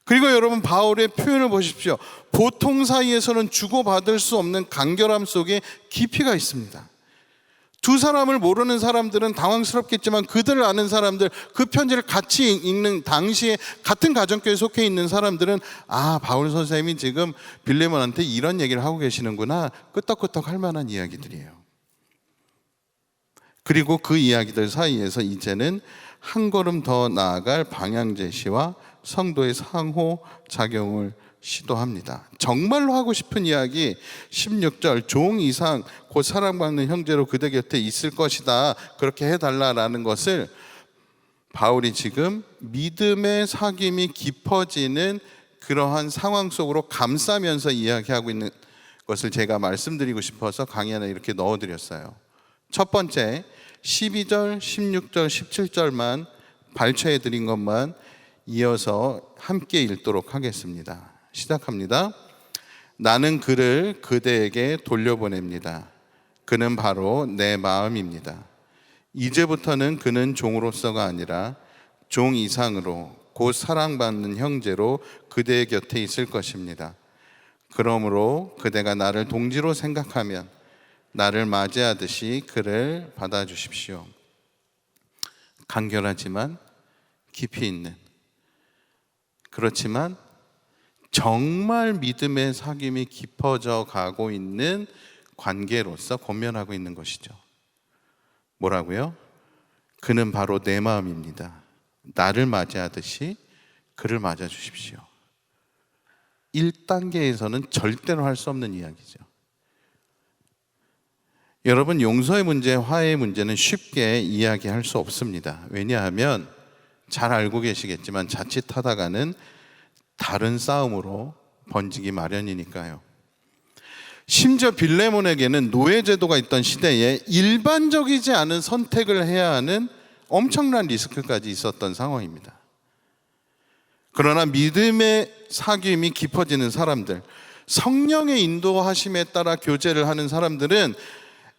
그리고 여러분, 바울의 표현을 보십시오. 보통 사이에서는 주고받을 수 없는 간결함 속에 깊이가 있습니다. 두 사람을 모르는 사람들은 당황스럽겠지만 그들을 아는 사람들, 그 편지를 같이 읽는 당시에 같은 가정교회에 속해 있는 사람들은 바울 선생님이 지금 빌레몬한테 이런 얘기를 하고 계시는구나, 끄떡끄떡 할 만한 이야기들이에요. 그리고 그 이야기들 사이에서 이제는 한 걸음 더 나아갈 방향 제시와 성도의 상호작용을 시도합니다. 정말로 하고 싶은 이야기 16절, 종 이상 곧 사랑받는 형제로 그대 곁에 있을 것이다, 그렇게 해달라라는 것을 바울이 지금 믿음의 사귐이 깊어지는 그러한 상황 속으로 감싸면서 이야기하고 있는 것을 제가 말씀드리고 싶어서 강의 안에 이렇게 넣어드렸어요. 첫 번째 12절, 16절, 17절만 발췌해드린 것만 이어서 함께 읽도록 하겠습니다. 시작합니다. 나는 그를 그대에게 돌려보냅니다. 그는 바로 내 마음입니다. 이제부터는 그는 종으로서가 아니라 종 이상으로 곧 사랑받는 형제로 그대의 곁에 있을 것입니다. 그러므로 그대가 나를 동지로 생각하면 나를 맞이하듯이 그를 받아주십시오. 간결하지만 깊이 있는 그렇지만 정말 믿음의 사귐이 깊어져 가고 있는 관계로서 권면하고 있는 것이죠. 뭐라고요? 그는 바로 내 마음입니다. 나를 맞이하듯이 그를 맞아 주십시오. 1단계에서는 절대로 할 수 없는 이야기죠. 여러분, 용서의 문제, 화해의 문제는 쉽게 이야기할 수 없습니다. 왜냐하면 잘 알고 계시겠지만 자칫하다가는 다른 싸움으로 번지기 마련이니까요. 심지어 빌레몬에게는 노예제도가 있던 시대에 일반적이지 않은 선택을 해야 하는 엄청난 리스크까지 있었던 상황입니다. 그러나 믿음의 사귐이 깊어지는 사람들, 성령의 인도하심에 따라 교제를 하는 사람들은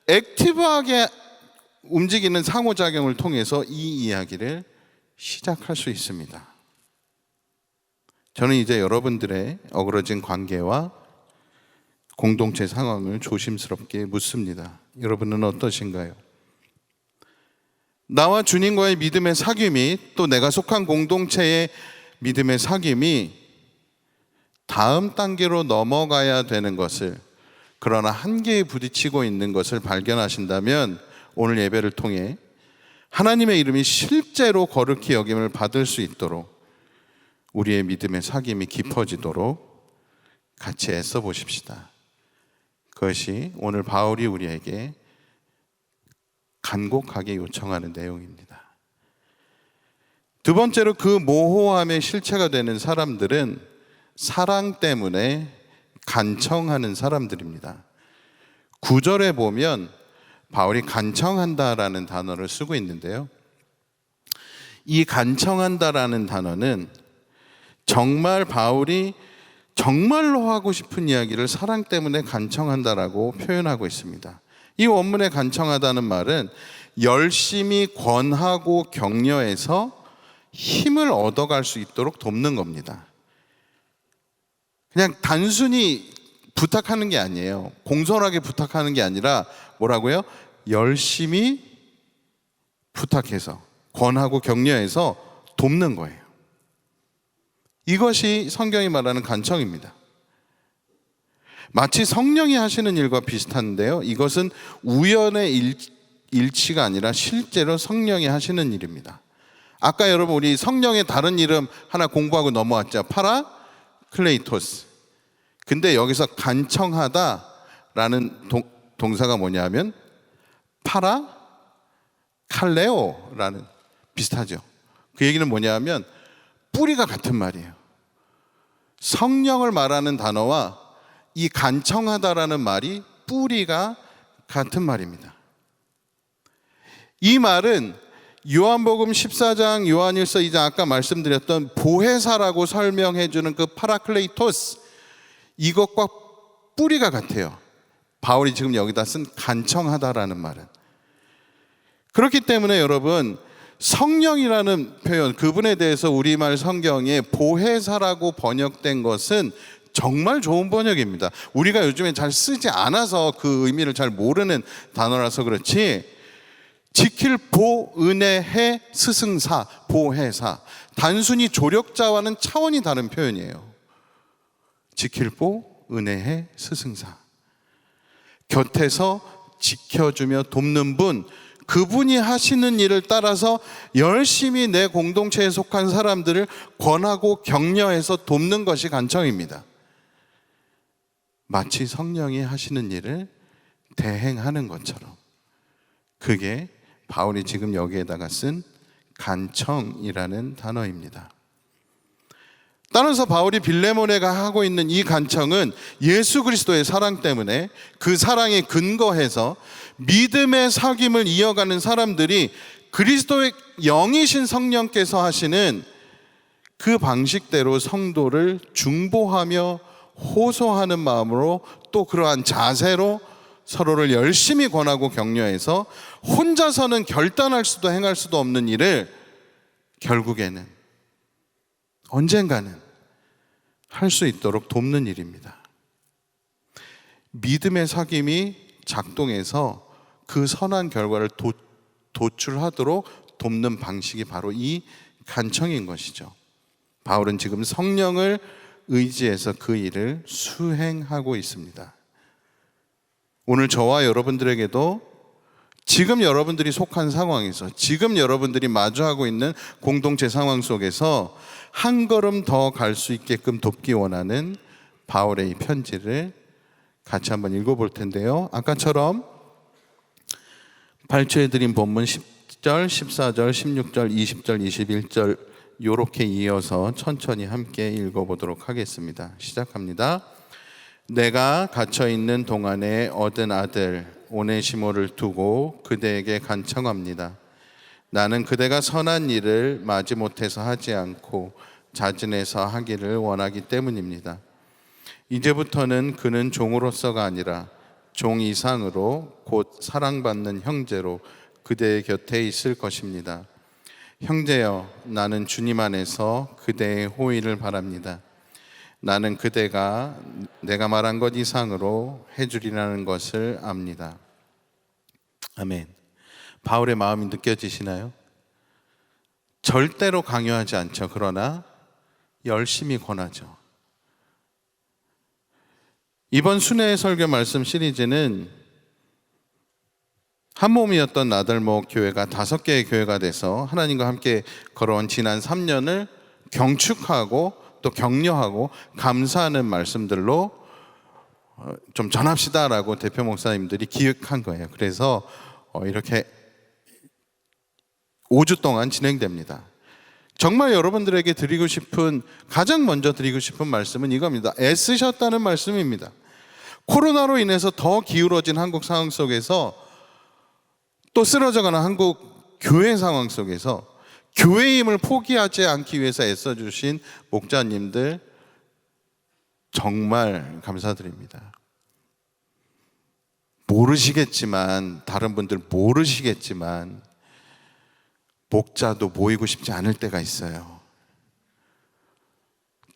액티브하게 움직이는 상호작용을 통해서 이 이야기를 시작할 수 있습니다. 저는 이제 여러분들의 어그러진 관계와 공동체 상황을 조심스럽게 묻습니다. 여러분은 어떠신가요? 나와 주님과의 믿음의 사귐이, 또 내가 속한 공동체의 믿음의 사귐이 다음 단계로 넘어가야 되는 것을, 그러나 한계에 부딪히고 있는 것을 발견하신다면 오늘 예배를 통해 하나님의 이름이 실제로 거룩히 여김을 받을 수 있도록, 우리의 믿음의 사귐이 깊어지도록 같이 애써 보십시다. 그것이 오늘 바울이 우리에게 간곡하게 요청하는 내용입니다. 두 번째로, 그 모호함의 실체가 되는 사람들은 사랑 때문에 간청하는 사람들입니다. 9절에 보면 바울이 간청한다라는 단어를 쓰고 있는데요, 이 간청한다라는 단어는 정말 바울이 정말로 하고 싶은 이야기를 사랑 때문에 간청한다라고 표현하고 있습니다. 이 원문에 간청하다는 말은 열심히 권하고 격려해서 힘을 얻어갈 수 있도록 돕는 겁니다. 그냥 단순히 부탁하는 게 아니에요. 공손하게 부탁하는 게 아니라 뭐라고요? 열심히 부탁해서, 권하고 격려해서 돕는 거예요. 이것이 성경이 말하는 간청입니다. 마치 성령이 하시는 일과 비슷한데요, 이것은 우연의 일치가 아니라 실제로 성령이 하시는 일입니다. 아까 여러분, 우리 성령의 다른 이름 하나 공부하고 넘어왔죠. 파라클레이토스. 근데 여기서 간청하다라는 동사가 뭐냐면 파라칼레오라는, 비슷하죠. 그 얘기는 뭐냐면 뿌리가 같은 말이에요. 성령을 말하는 단어와 이 간청하다라는 말이 뿌리가 같은 말입니다. 이 말은 요한복음 14장, 요한일서 2장, 아까 말씀드렸던 보혜사라고 설명해 주는 그 파라클레이토스, 이것과 뿌리가 같아요. 바울이 지금 여기다 쓴 간청하다라는 말은. 그렇기 때문에 여러분, 성령이라는 표현, 그분에 대해서 우리말 성경에 보혜사라고 번역된 것은 정말 좋은 번역입니다. 우리가 요즘에 잘 쓰지 않아서 그 의미를 잘 모르는 단어라서 그렇지, 지킬 보, 은혜, 해, 스승사, 보혜사, 단순히 조력자와는 차원이 다른 표현이에요. 지킬 보, 은혜, 해, 스승사. 곁에서 지켜주며 돕는 분, 그분이 하시는 일을 따라서 열심히 내 공동체에 속한 사람들을 권하고 격려해서 돕는 것이 간청입니다. 마치 성령이 하시는 일을 대행하는 것처럼. 그게 바울이 지금 여기에다가 쓴 간청이라는 단어입니다. 따라서 바울이 빌레몬에게 하고 있는 이 간청은 예수 그리스도의 사랑 때문에, 그 사랑에 근거해서 믿음의 사귐을 이어가는 사람들이 그리스도의 영이신 성령께서 하시는 그 방식대로 성도를 중보하며 호소하는 마음으로, 또 그러한 자세로 서로를 열심히 권하고 격려해서 혼자서는 결단할 수도 행할 수도 없는 일을 결국에는 언젠가는 할 수 있도록 돕는 일입니다. 믿음의 사귐이 작동해서 그 선한 결과를 도출하도록 돕는 방식이 바로 이 간청인 것이죠. 바울은 지금 성령을 의지해서 그 일을 수행하고 있습니다. 오늘 저와 여러분들에게도 지금 여러분들이 속한 상황에서, 지금 여러분들이 마주하고 있는 공동체 상황 속에서 한 걸음 더 갈 수 있게끔 돕기 원하는 바울의 이 편지를 같이 한번 읽어볼 텐데요. 아까처럼 발췌해드린 본문 10절, 14절, 16절, 20절, 21절 이렇게 이어서 천천히 함께 읽어보도록 하겠습니다. 시작합니다. 내가 갇혀있는 동안에 얻은 아들 오네시모를 두고 그대에게 간청합니다. 나는 그대가 선한 일을 마지못해서 하지 않고 자진해서 하기를 원하기 때문입니다. 이제부터는 그는 종으로서가 아니라 종 이상으로 곧 사랑받는 형제로 그대의 곁에 있을 것입니다. 형제여, 나는 주님 안에서 그대의 호의를 바랍니다. 나는 그대가 내가 말한 것 이상으로 해주리라는 것을 압니다. 아멘. 바울의 마음이 느껴지시나요? 절대로 강요하지 않죠. 그러나 열심히 권하죠. 이번 순회의 설교 말씀 시리즈는 한 몸이었던 나들목 교회가 5개의 교회가 돼서 하나님과 함께 걸어온 지난 3년을 경축하고 또 격려하고 감사하는 말씀들로 좀 전합시다라고 대표 목사님들이 기획한 거예요. 그래서 이렇게 5주 동안 진행됩니다. 정말 여러분들에게 가장 먼저 드리고 싶은 말씀은 이겁니다. 애쓰셨다는 말씀입니다. 코로나로 인해서 더 기울어진 한국 상황 속에서 또 쓰러져가는 한국 교회 상황 속에서 교회의 힘을 포기하지 않기 위해서 애써주신 목자님들 정말 감사드립니다. 모르시겠지만, 다른 분들 모르시겠지만 목자도 모이고 싶지 않을 때가 있어요.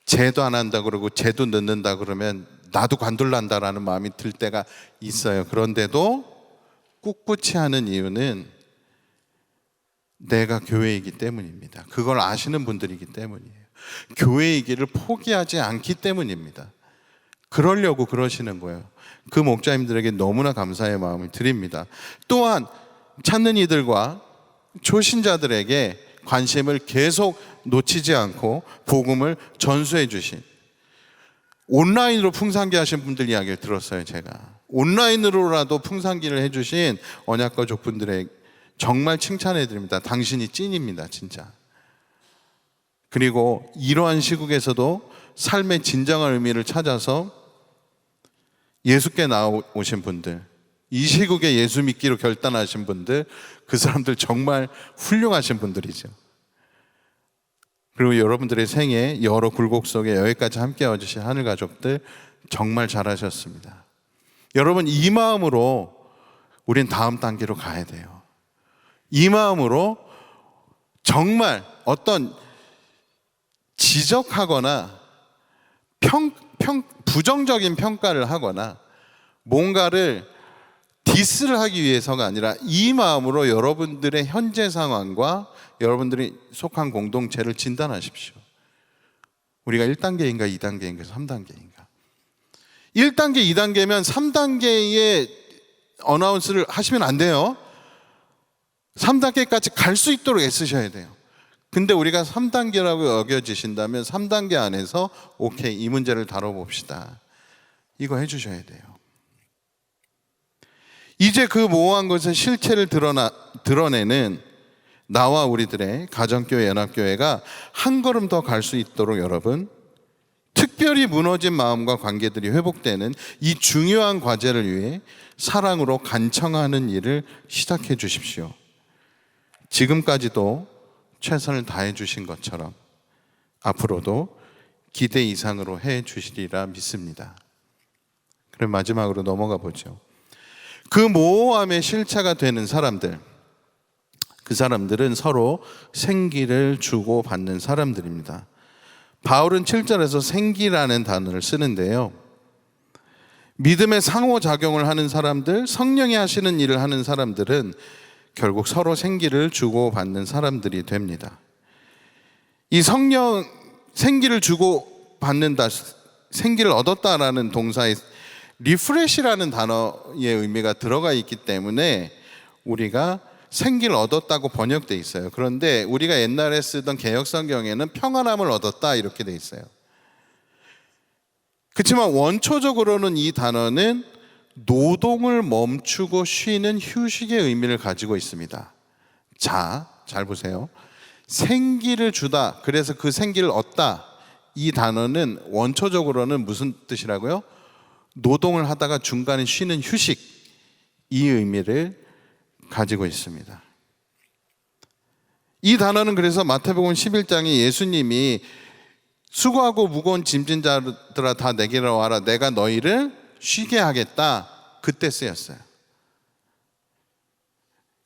제도 안 한다 그러고 제도 늦는다 그러면 나도 관둘란다라는 마음이 들 때가 있어요. 그런데도 꿋꿋이 하는 이유는 내가 교회이기 때문입니다. 그걸 아시는 분들이기 때문이에요. 교회의 길을 포기하지 않기 때문입니다. 그러려고 그러시는 거예요. 그 목자님들에게 너무나 감사의 마음을 드립니다. 또한 찾는 이들과 초신자들에게 관심을 계속 놓치지 않고 복음을 전수해 주신, 온라인으로 풍산기 하신 분들 이야기를 들었어요. 제가 온라인으로라도 풍산기를 해주신 언약가족분들에게 정말 칭찬해 드립니다. 당신이 찐입니다, 진짜. 그리고 이러한 시국에서도 삶의 진정한 의미를 찾아서 예수께 나오신 분들, 이 시국에 예수 믿기로 결단하신 분들, 그 사람들 정말 훌륭하신 분들이죠. 그리고 여러분들의 생애 여러 굴곡 속에 여기까지 함께 와주신 하늘 가족들 정말 잘하셨습니다. 여러분, 이 마음으로 우린 다음 단계로 가야 돼요. 이 마음으로 정말 어떤 지적하거나 부정적인 평가를 하거나 뭔가를 디스를 하기 위해서가 아니라 이 마음으로 여러분들의 현재 상황과 여러분들이 속한 공동체를 진단하십시오. 우리가 1단계인가 2단계인가 3단계인가. 1단계 2단계면 3단계의 어나운스를 하시면 안 돼요. 3단계까지 갈 수 있도록 애쓰셔야 돼요. 근데 우리가 3단계라고 여겨지신다면 3단계 안에서 오케이, 이 문제를 다뤄봅시다, 이거 해주셔야 돼요. 이제 그 모호한 것의 실체를 드러내는 나와 우리들의 가정교회, 연합교회가 한 걸음 더 갈 수 있도록 여러분, 특별히 무너진 마음과 관계들이 회복되는 이 중요한 과제를 위해 사랑으로 간청하는 일을 시작해 주십시오. 지금까지도 최선을 다해 주신 것처럼 앞으로도 기대 이상으로 해 주시리라 믿습니다. 그럼 마지막으로 넘어가 보죠. 그 모호함의 실체가 되는 사람들, 그 사람들은 서로 생기를 주고받는 사람들입니다. 바울은 7절에서 생기라는 단어를 쓰는데요, 믿음의 상호작용을 하는 사람들, 성령이 하시는 일을 하는 사람들은 결국 서로 생기를 주고받는 사람들이 됩니다. 이 성령 생기를 주고 받는다, 생기를 얻었다라는 동사에 리프레시라는 단어의 의미가 들어가 있기 때문에 우리가 생기를 얻었다고 번역돼 있어요. 그런데 우리가 옛날에 쓰던 개역성경에는 평안함을 얻었다 이렇게 돼 있어요. 그렇지만 원초적으로는 이 단어는 노동을 멈추고 쉬는 휴식의 의미를 가지고 있습니다. 자, 잘 보세요. 생기를 주다, 그래서 그 생기를 얻다, 이 단어는 원초적으로는 무슨 뜻이라고요? 노동을 하다가 중간에 쉬는 휴식, 이 의미를 가지고 있습니다. 이 단어는 그래서 마태복음 11장에 예수님이 수고하고 무거운 짐진 자들아 다 내게로 와라, 내가 너희를 쉬게 하겠다, 그때 쓰였어요.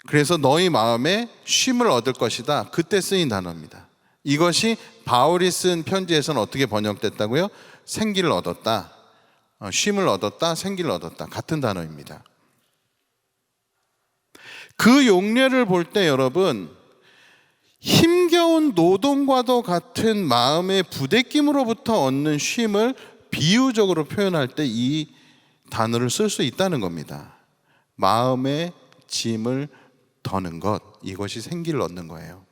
그래서 너희 마음에 쉼을 얻을 것이다, 그때 쓰인 단어입니다. 이것이 바울이 쓴 편지에서는 어떻게 번역됐다고요? 생기를 얻었다, 쉼을 얻었다, 생기를 얻었다, 같은 단어입니다. 그 용례를 볼 때 여러분, 힘겨운 노동과도 같은 마음의 부대낌으로부터 얻는 쉼을 비유적으로 표현할 때 이 단어를 쓸 수 있다는 겁니다. 마음의 짐을 더는 것, 이것이 생기를 얻는 거예요.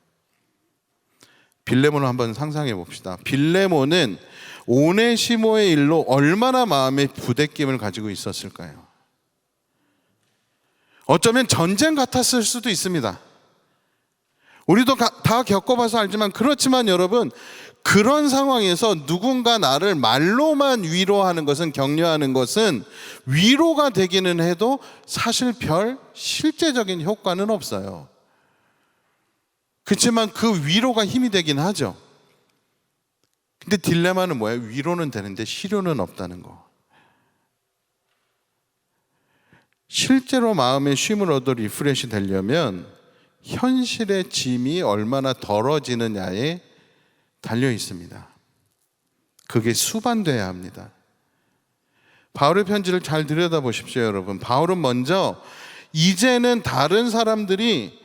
빌레몬을 한번 상상해 봅시다. 빌레몬은 오네시모의 일로 얼마나 마음의 부대낌을 가지고 있었을까요? 어쩌면 전쟁 같았을 수도 있습니다. 우리도 다 겪어봐서 알지만, 그렇지만 여러분, 그런 상황에서 누군가 나를 말로만 위로하는 것은, 격려하는 것은 위로가 되기는 해도 사실 별 실제적인 효과는 없어요. 그렇지만 그 위로가 힘이 되긴 하죠. 근데 딜레마는 뭐예요? 위로는 되는데 실효는 없다는 거. 실제로 마음의 쉼을 얻어 리프레시 되려면 현실의 짐이 얼마나 덜어지느냐에 달려 있습니다. 그게 수반돼야 합니다. 바울의 편지를 잘 들여다보십시오, 여러분. 바울은 먼저 이제는 다른 사람들이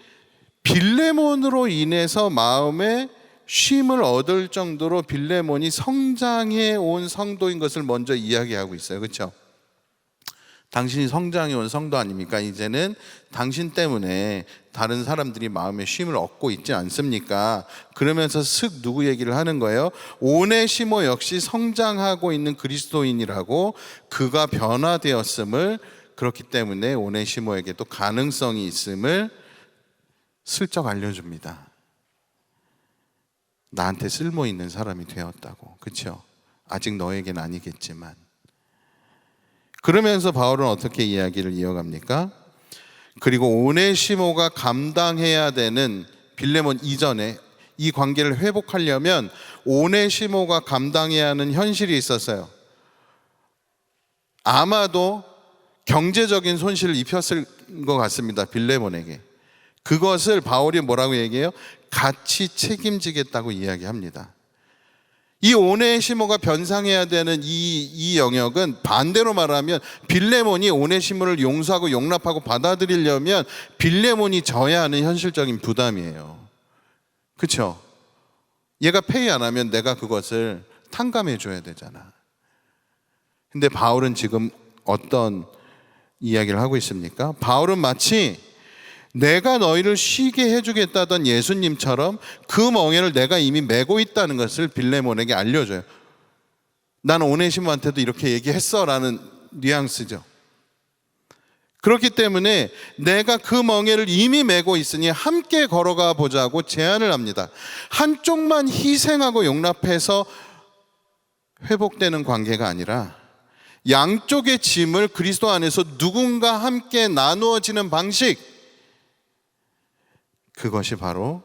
빌레몬으로 인해서 마음에 쉼을 얻을 정도로 빌레몬이 성장해 온 성도인 것을 먼저 이야기하고 있어요. 그렇죠? 당신이 성장해 온 성도 아닙니까? 이제는 당신 때문에 다른 사람들이 마음의 쉼을 얻고 있지 않습니까? 그러면서 슥 누구 얘기를 하는 거예요? 오네시모 역시 성장하고 있는 그리스도인이라고, 그가 변화되었음을, 그렇기 때문에 오네시모에게도 가능성이 있음을 슬쩍 알려줍니다. 나한테 쓸모 있는 사람이 되었다고. 그렇죠? 아직 너에게는 아니겠지만. 그러면서 바울은 어떻게 이야기를 이어갑니까? 그리고 오네시모가 감당해야 되는, 빌레몬 이전에 이 관계를 회복하려면 오네시모가 감당해야 하는 현실이 있었어요. 아마도 경제적인 손실을 입혔을 것 같습니다, 빌레몬에게. 그것을 바울이 뭐라고 얘기해요? 같이 책임지겠다고 이야기합니다. 이 오네시모가 변상해야 되는 이 영역은, 반대로 말하면 빌레몬이 오네시모를 용서하고 용납하고 받아들이려면 빌레몬이 져야 하는 현실적인 부담이에요. 그렇죠? 얘가 페이 안 하면 내가 그것을 탕감해 줘야 되잖아. 근데 바울은 지금 어떤 이야기를 하고 있습니까? 바울은 마치 내가 너희를 쉬게 해주겠다던 예수님처럼 그 멍에를 내가 이미 메고 있다는 것을 빌레몬에게 알려줘요. 난 오네시모한테도 이렇게 얘기했어 라는 뉘앙스죠. 그렇기 때문에 내가 그 멍에를 이미 메고 있으니 함께 걸어가 보자고 제안을 합니다. 한쪽만 희생하고 용납해서 회복되는 관계가 아니라 양쪽의 짐을 그리스도 안에서 누군가 함께 나누어지는 방식, 그것이 바로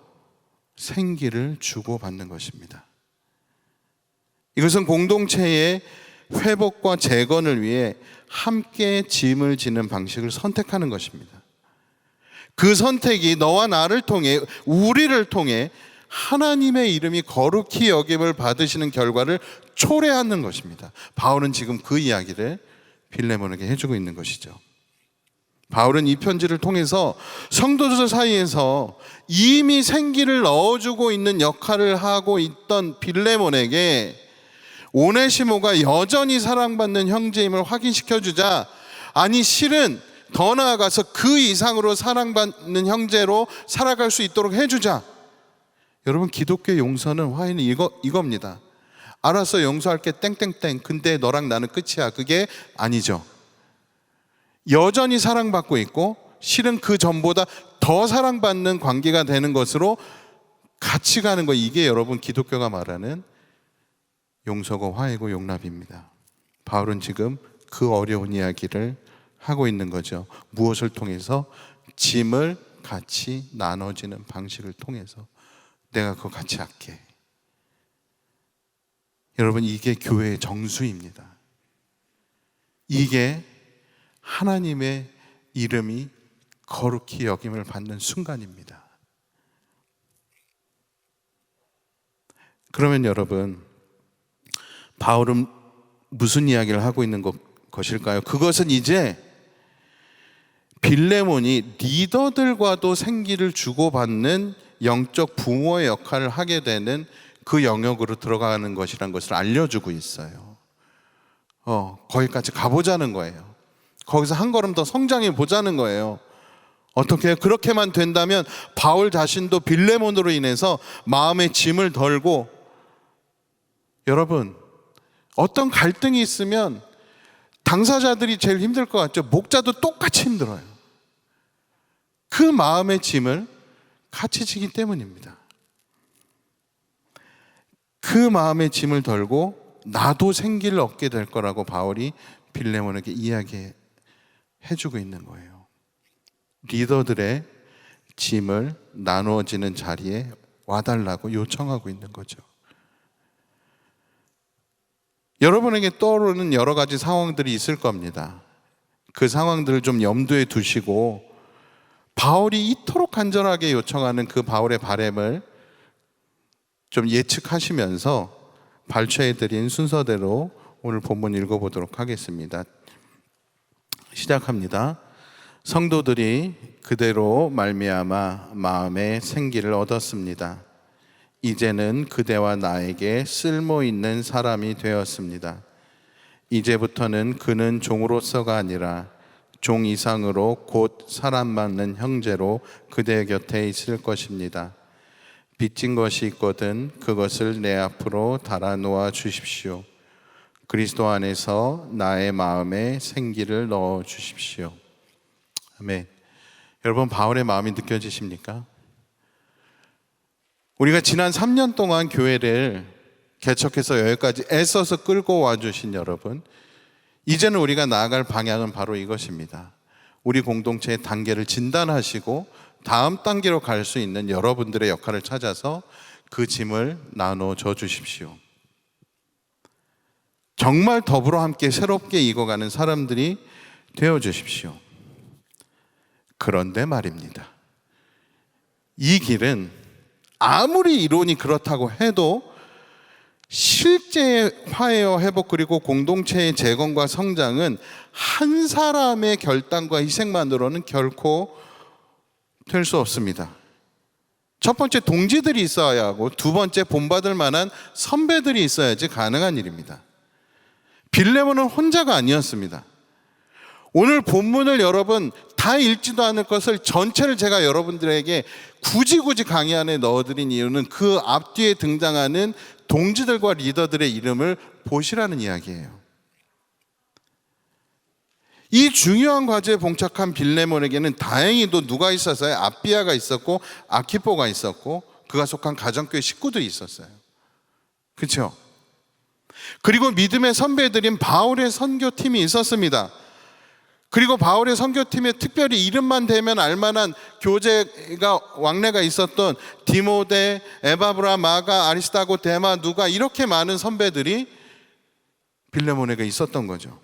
생기를 주고받는 것입니다. 이것은 공동체의 회복과 재건을 위해 함께 짐을 지는 방식을 선택하는 것입니다. 그 선택이 너와 나를 통해, 우리를 통해 하나님의 이름이 거룩히 여김을 받으시는 결과를 초래하는 것입니다. 바울은 지금 그 이야기를 빌레몬에게 해주고 있는 것이죠. 바울은 이 편지를 통해서 성도들 사이에서 이미 생기를 넣어주고 있는 역할을 하고 있던 빌레몬에게 오네시모가 여전히 사랑받는 형제임을 확인시켜주자, 아니 실은 더 나아가서 그 이상으로 사랑받는 형제로 살아갈 수 있도록 해주자. 여러분, 기독교의 용서는 화해는 이겁니다. 알았어, 용서할게 땡땡땡, 근데 너랑 나는 끝이야. 그게 아니죠. 여전히 사랑받고 있고 실은 그 전보다 더 사랑받는 관계가 되는 것으로 같이 가는 거, 이게 여러분 기독교가 말하는 용서고 화해고 용납입니다. 바울은 지금 그 어려운 이야기를 하고 있는 거죠. 무엇을 통해서? 짐을 같이 나눠지는 방식을 통해서 내가 그거 같이 할게. 여러분, 이게 교회의 정수입니다. 이게 하나님의 이름이 거룩히 여김을 받는 순간입니다. 그러면 여러분, 바울은 무슨 이야기를 하고 있는 것일까요? 그것은 이제 빌레몬이 리더들과도 생기를 주고받는 영적 부모의 역할을 하게 되는 그 영역으로 들어가는 것이라는 것을 알려주고 있어요. 거기까지 가보자는 거예요. 거기서 한 걸음 더 성장해 보자는 거예요. 어떻게? 그렇게만 된다면 바울 자신도 빌레몬으로 인해서 마음의 짐을 덜고, 여러분, 어떤 갈등이 있으면 당사자들이 제일 힘들 것 같죠? 목자도 똑같이 힘들어요. 그 마음의 짐을 같이 지기 때문입니다. 그 마음의 짐을 덜고 나도 생기를 얻게 될 거라고 바울이 빌레몬에게 이야기해주고 있는 거예요. 리더들의 짐을 나누어지는 자리에 와달라고 요청하고 있는 거죠. 여러분에게 떠오르는 여러 가지 상황들이 있을 겁니다. 그 상황들을 좀 염두에 두시고 바울이 이토록 간절하게 요청하는 그 바울의 바람을 좀 예측하시면서 발췌해드린 순서대로 오늘 본문 읽어보도록 하겠습니다. 시작합니다. 성도들이 그대로 말미암아 마음의 생기를 얻었습니다. 이제는 그대와 나에게 쓸모 있는 사람이 되었습니다. 이제부터는 그는 종으로서가 아니라 종 이상으로 곧 사람 맞는 형제로 그대 곁에 있을 것입니다. 빚진 것이 있거든 그것을 내 앞으로 달아놓아 주십시오. 그리스도 안에서 나의 마음에 생기를 넣어 주십시오. 아멘. 여러분, 바울의 마음이 느껴지십니까? 우리가 지난 3년 동안 교회를 개척해서 여기까지 애써서 끌고 와주신 여러분, 이제는 우리가 나아갈 방향은 바로 이것입니다. 우리 공동체의 단계를 진단하시고 다음 단계로 갈 수 있는 여러분들의 역할을 찾아서 그 짐을 나눠줘 주십시오. 정말 더불어 함께 새롭게 익어가는 사람들이 되어 주십시오. 그런데 말입니다, 이 길은 아무리 이론이 그렇다고 해도 실제 화해와 회복 그리고 공동체의 재건과 성장은 한 사람의 결단과 희생만으로는 결코 될 수 없습니다. 첫 번째, 동지들이 있어야 하고, 두 번째, 본받을 만한 선배들이 있어야지 가능한 일입니다. 빌레몬은 혼자가 아니었습니다. 오늘 본문을 여러분 다 읽지도 않을 것을 전체를 제가 여러분들에게 굳이 강의 안에 넣어드린 이유는 그 앞뒤에 등장하는 동지들과 리더들의 이름을 보시라는 이야기예요. 이 중요한 과제에 봉착한 빌레몬에게는 다행히도 누가 있었어요? 아비아가 있었고 아키포가 있었고 그가 속한 가정교회 식구들이 있었어요. 그렇죠? 그리고 믿음의 선배들인 바울의 선교팀이 있었습니다. 그리고 바울의 선교팀에 특별히 이름만 대면 알만한 교제가 왕래가 있었던 디모데, 에바브라, 마가, 아리스타고, 데마, 누가, 이렇게 많은 선배들이 빌레몬에게 있었던 거죠.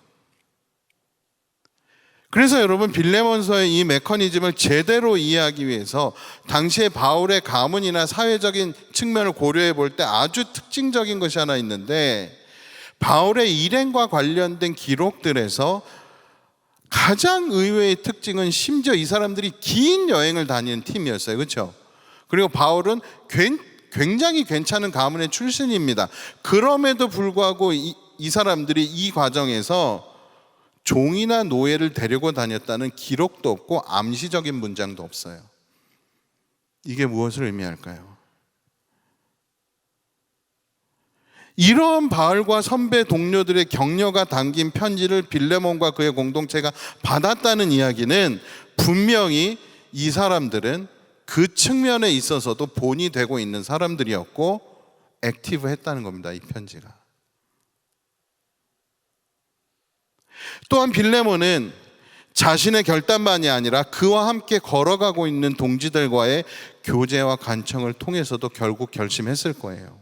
그래서 여러분, 빌레몬서의 이 메커니즘을 제대로 이해하기 위해서 당시에 바울의 가문이나 사회적인 측면을 고려해 볼 때 아주 특징적인 것이 하나 있는데, 바울의 일행과 관련된 기록들에서 가장 의외의 특징은 심지어 이 사람들이 긴 여행을 다니는 팀이었어요. 그렇죠? 그리고 바울은 굉장히 괜찮은 가문의 출신입니다. 그럼에도 불구하고 이 사람들이 이 과정에서 종이나 노예를 데리고 다녔다는 기록도 없고 암시적인 문장도 없어요. 이게 무엇을 의미할까요? 이런 바울과 선배 동료들의 격려가 담긴 편지를 빌레몬과 그의 공동체가 받았다는 이야기는 분명히 이 사람들은 그 측면에 있어서도 본이 되고 있는 사람들이었고 액티브했다는 겁니다. 이 편지가. 또한 빌레몬은 자신의 결단만이 아니라 그와 함께 걸어가고 있는 동지들과의 교제와 간청을 통해서도 결국 결심했을 거예요.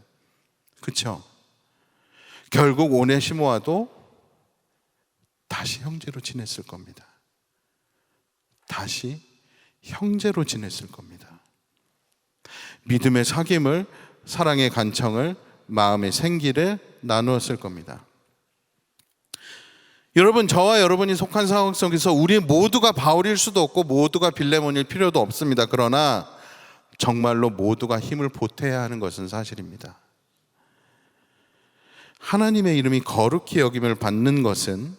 그렇죠? 결국 오네시모와도 다시 형제로 지냈을 겁니다. 다시 형제로 지냈을 겁니다. 믿음의 사귐을, 사랑의 간청을, 마음의 생기를 나누었을 겁니다. 여러분, 저와 여러분이 속한 상황 속에서 우리 모두가 바울일 수도 없고 모두가 빌레몬일 필요도 없습니다. 그러나 정말로 모두가 힘을 보태야 하는 것은 사실입니다. 하나님의 이름이 거룩히 여김을 받는 것은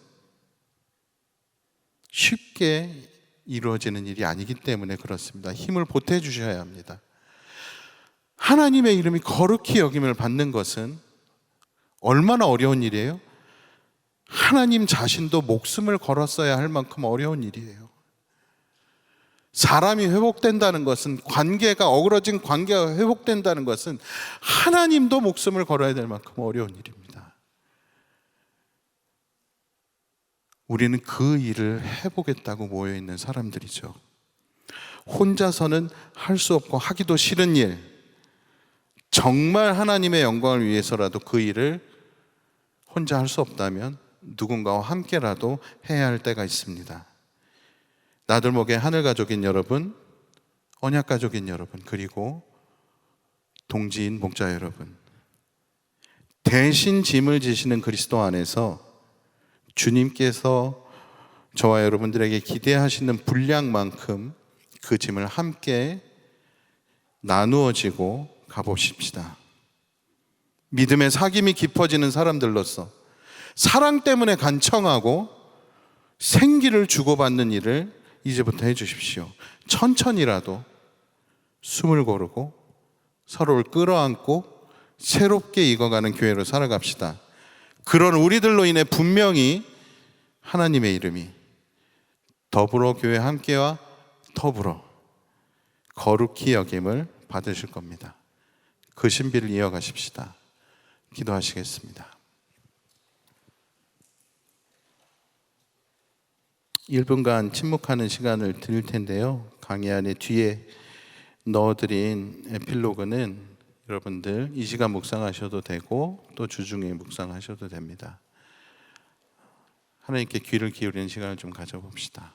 쉽게 이루어지는 일이 아니기 때문에 그렇습니다. 힘을 보태주셔야 합니다. 하나님의 이름이 거룩히 여김을 받는 것은 얼마나 어려운 일이에요? 하나님 자신도 목숨을 걸었어야 할 만큼 어려운 일이에요. 사람이 회복된다는 것은, 관계가 어그러진 관계가 회복된다는 것은 하나님도 목숨을 걸어야 될 만큼 어려운 일입니다. 우리는 그 일을 해보겠다고 모여있는 사람들이죠. 혼자서는 할 수 없고 하기도 싫은 일, 정말 하나님의 영광을 위해서라도 그 일을 혼자 할 수 없다면 누군가와 함께라도 해야 할 때가 있습니다. 나들목의 하늘가족인 여러분, 언약가족인 여러분, 그리고 동지인 목자 여러분, 대신 짐을 지시는 그리스도 안에서 주님께서 저와 여러분들에게 기대하시는 분량만큼 그 짐을 함께 나누어지고 가보십시다. 믿음의 사귐이 깊어지는 사람들로서 사랑 때문에 간청하고 생기를 주고받는 일을 이제부터 해주십시오. 천천히라도 숨을 고르고 서로를 끌어안고 새롭게 익어가는 교회로 살아갑시다. 그런 우리들로 인해 분명히 하나님의 이름이 더불어 교회 함께와 더불어 거룩히 여김을 받으실 겁니다. 그 신비를 이어가십시다. 기도하시겠습니다. 1분간 침묵하는 시간을 드릴 텐데요. 강의 안에 뒤에 넣어드린 에필로그는 여러분들 이 시간 묵상하셔도 되고 또 주중에 묵상하셔도 됩니다. 하나님께 귀를 기울이는 시간을 좀 가져봅시다.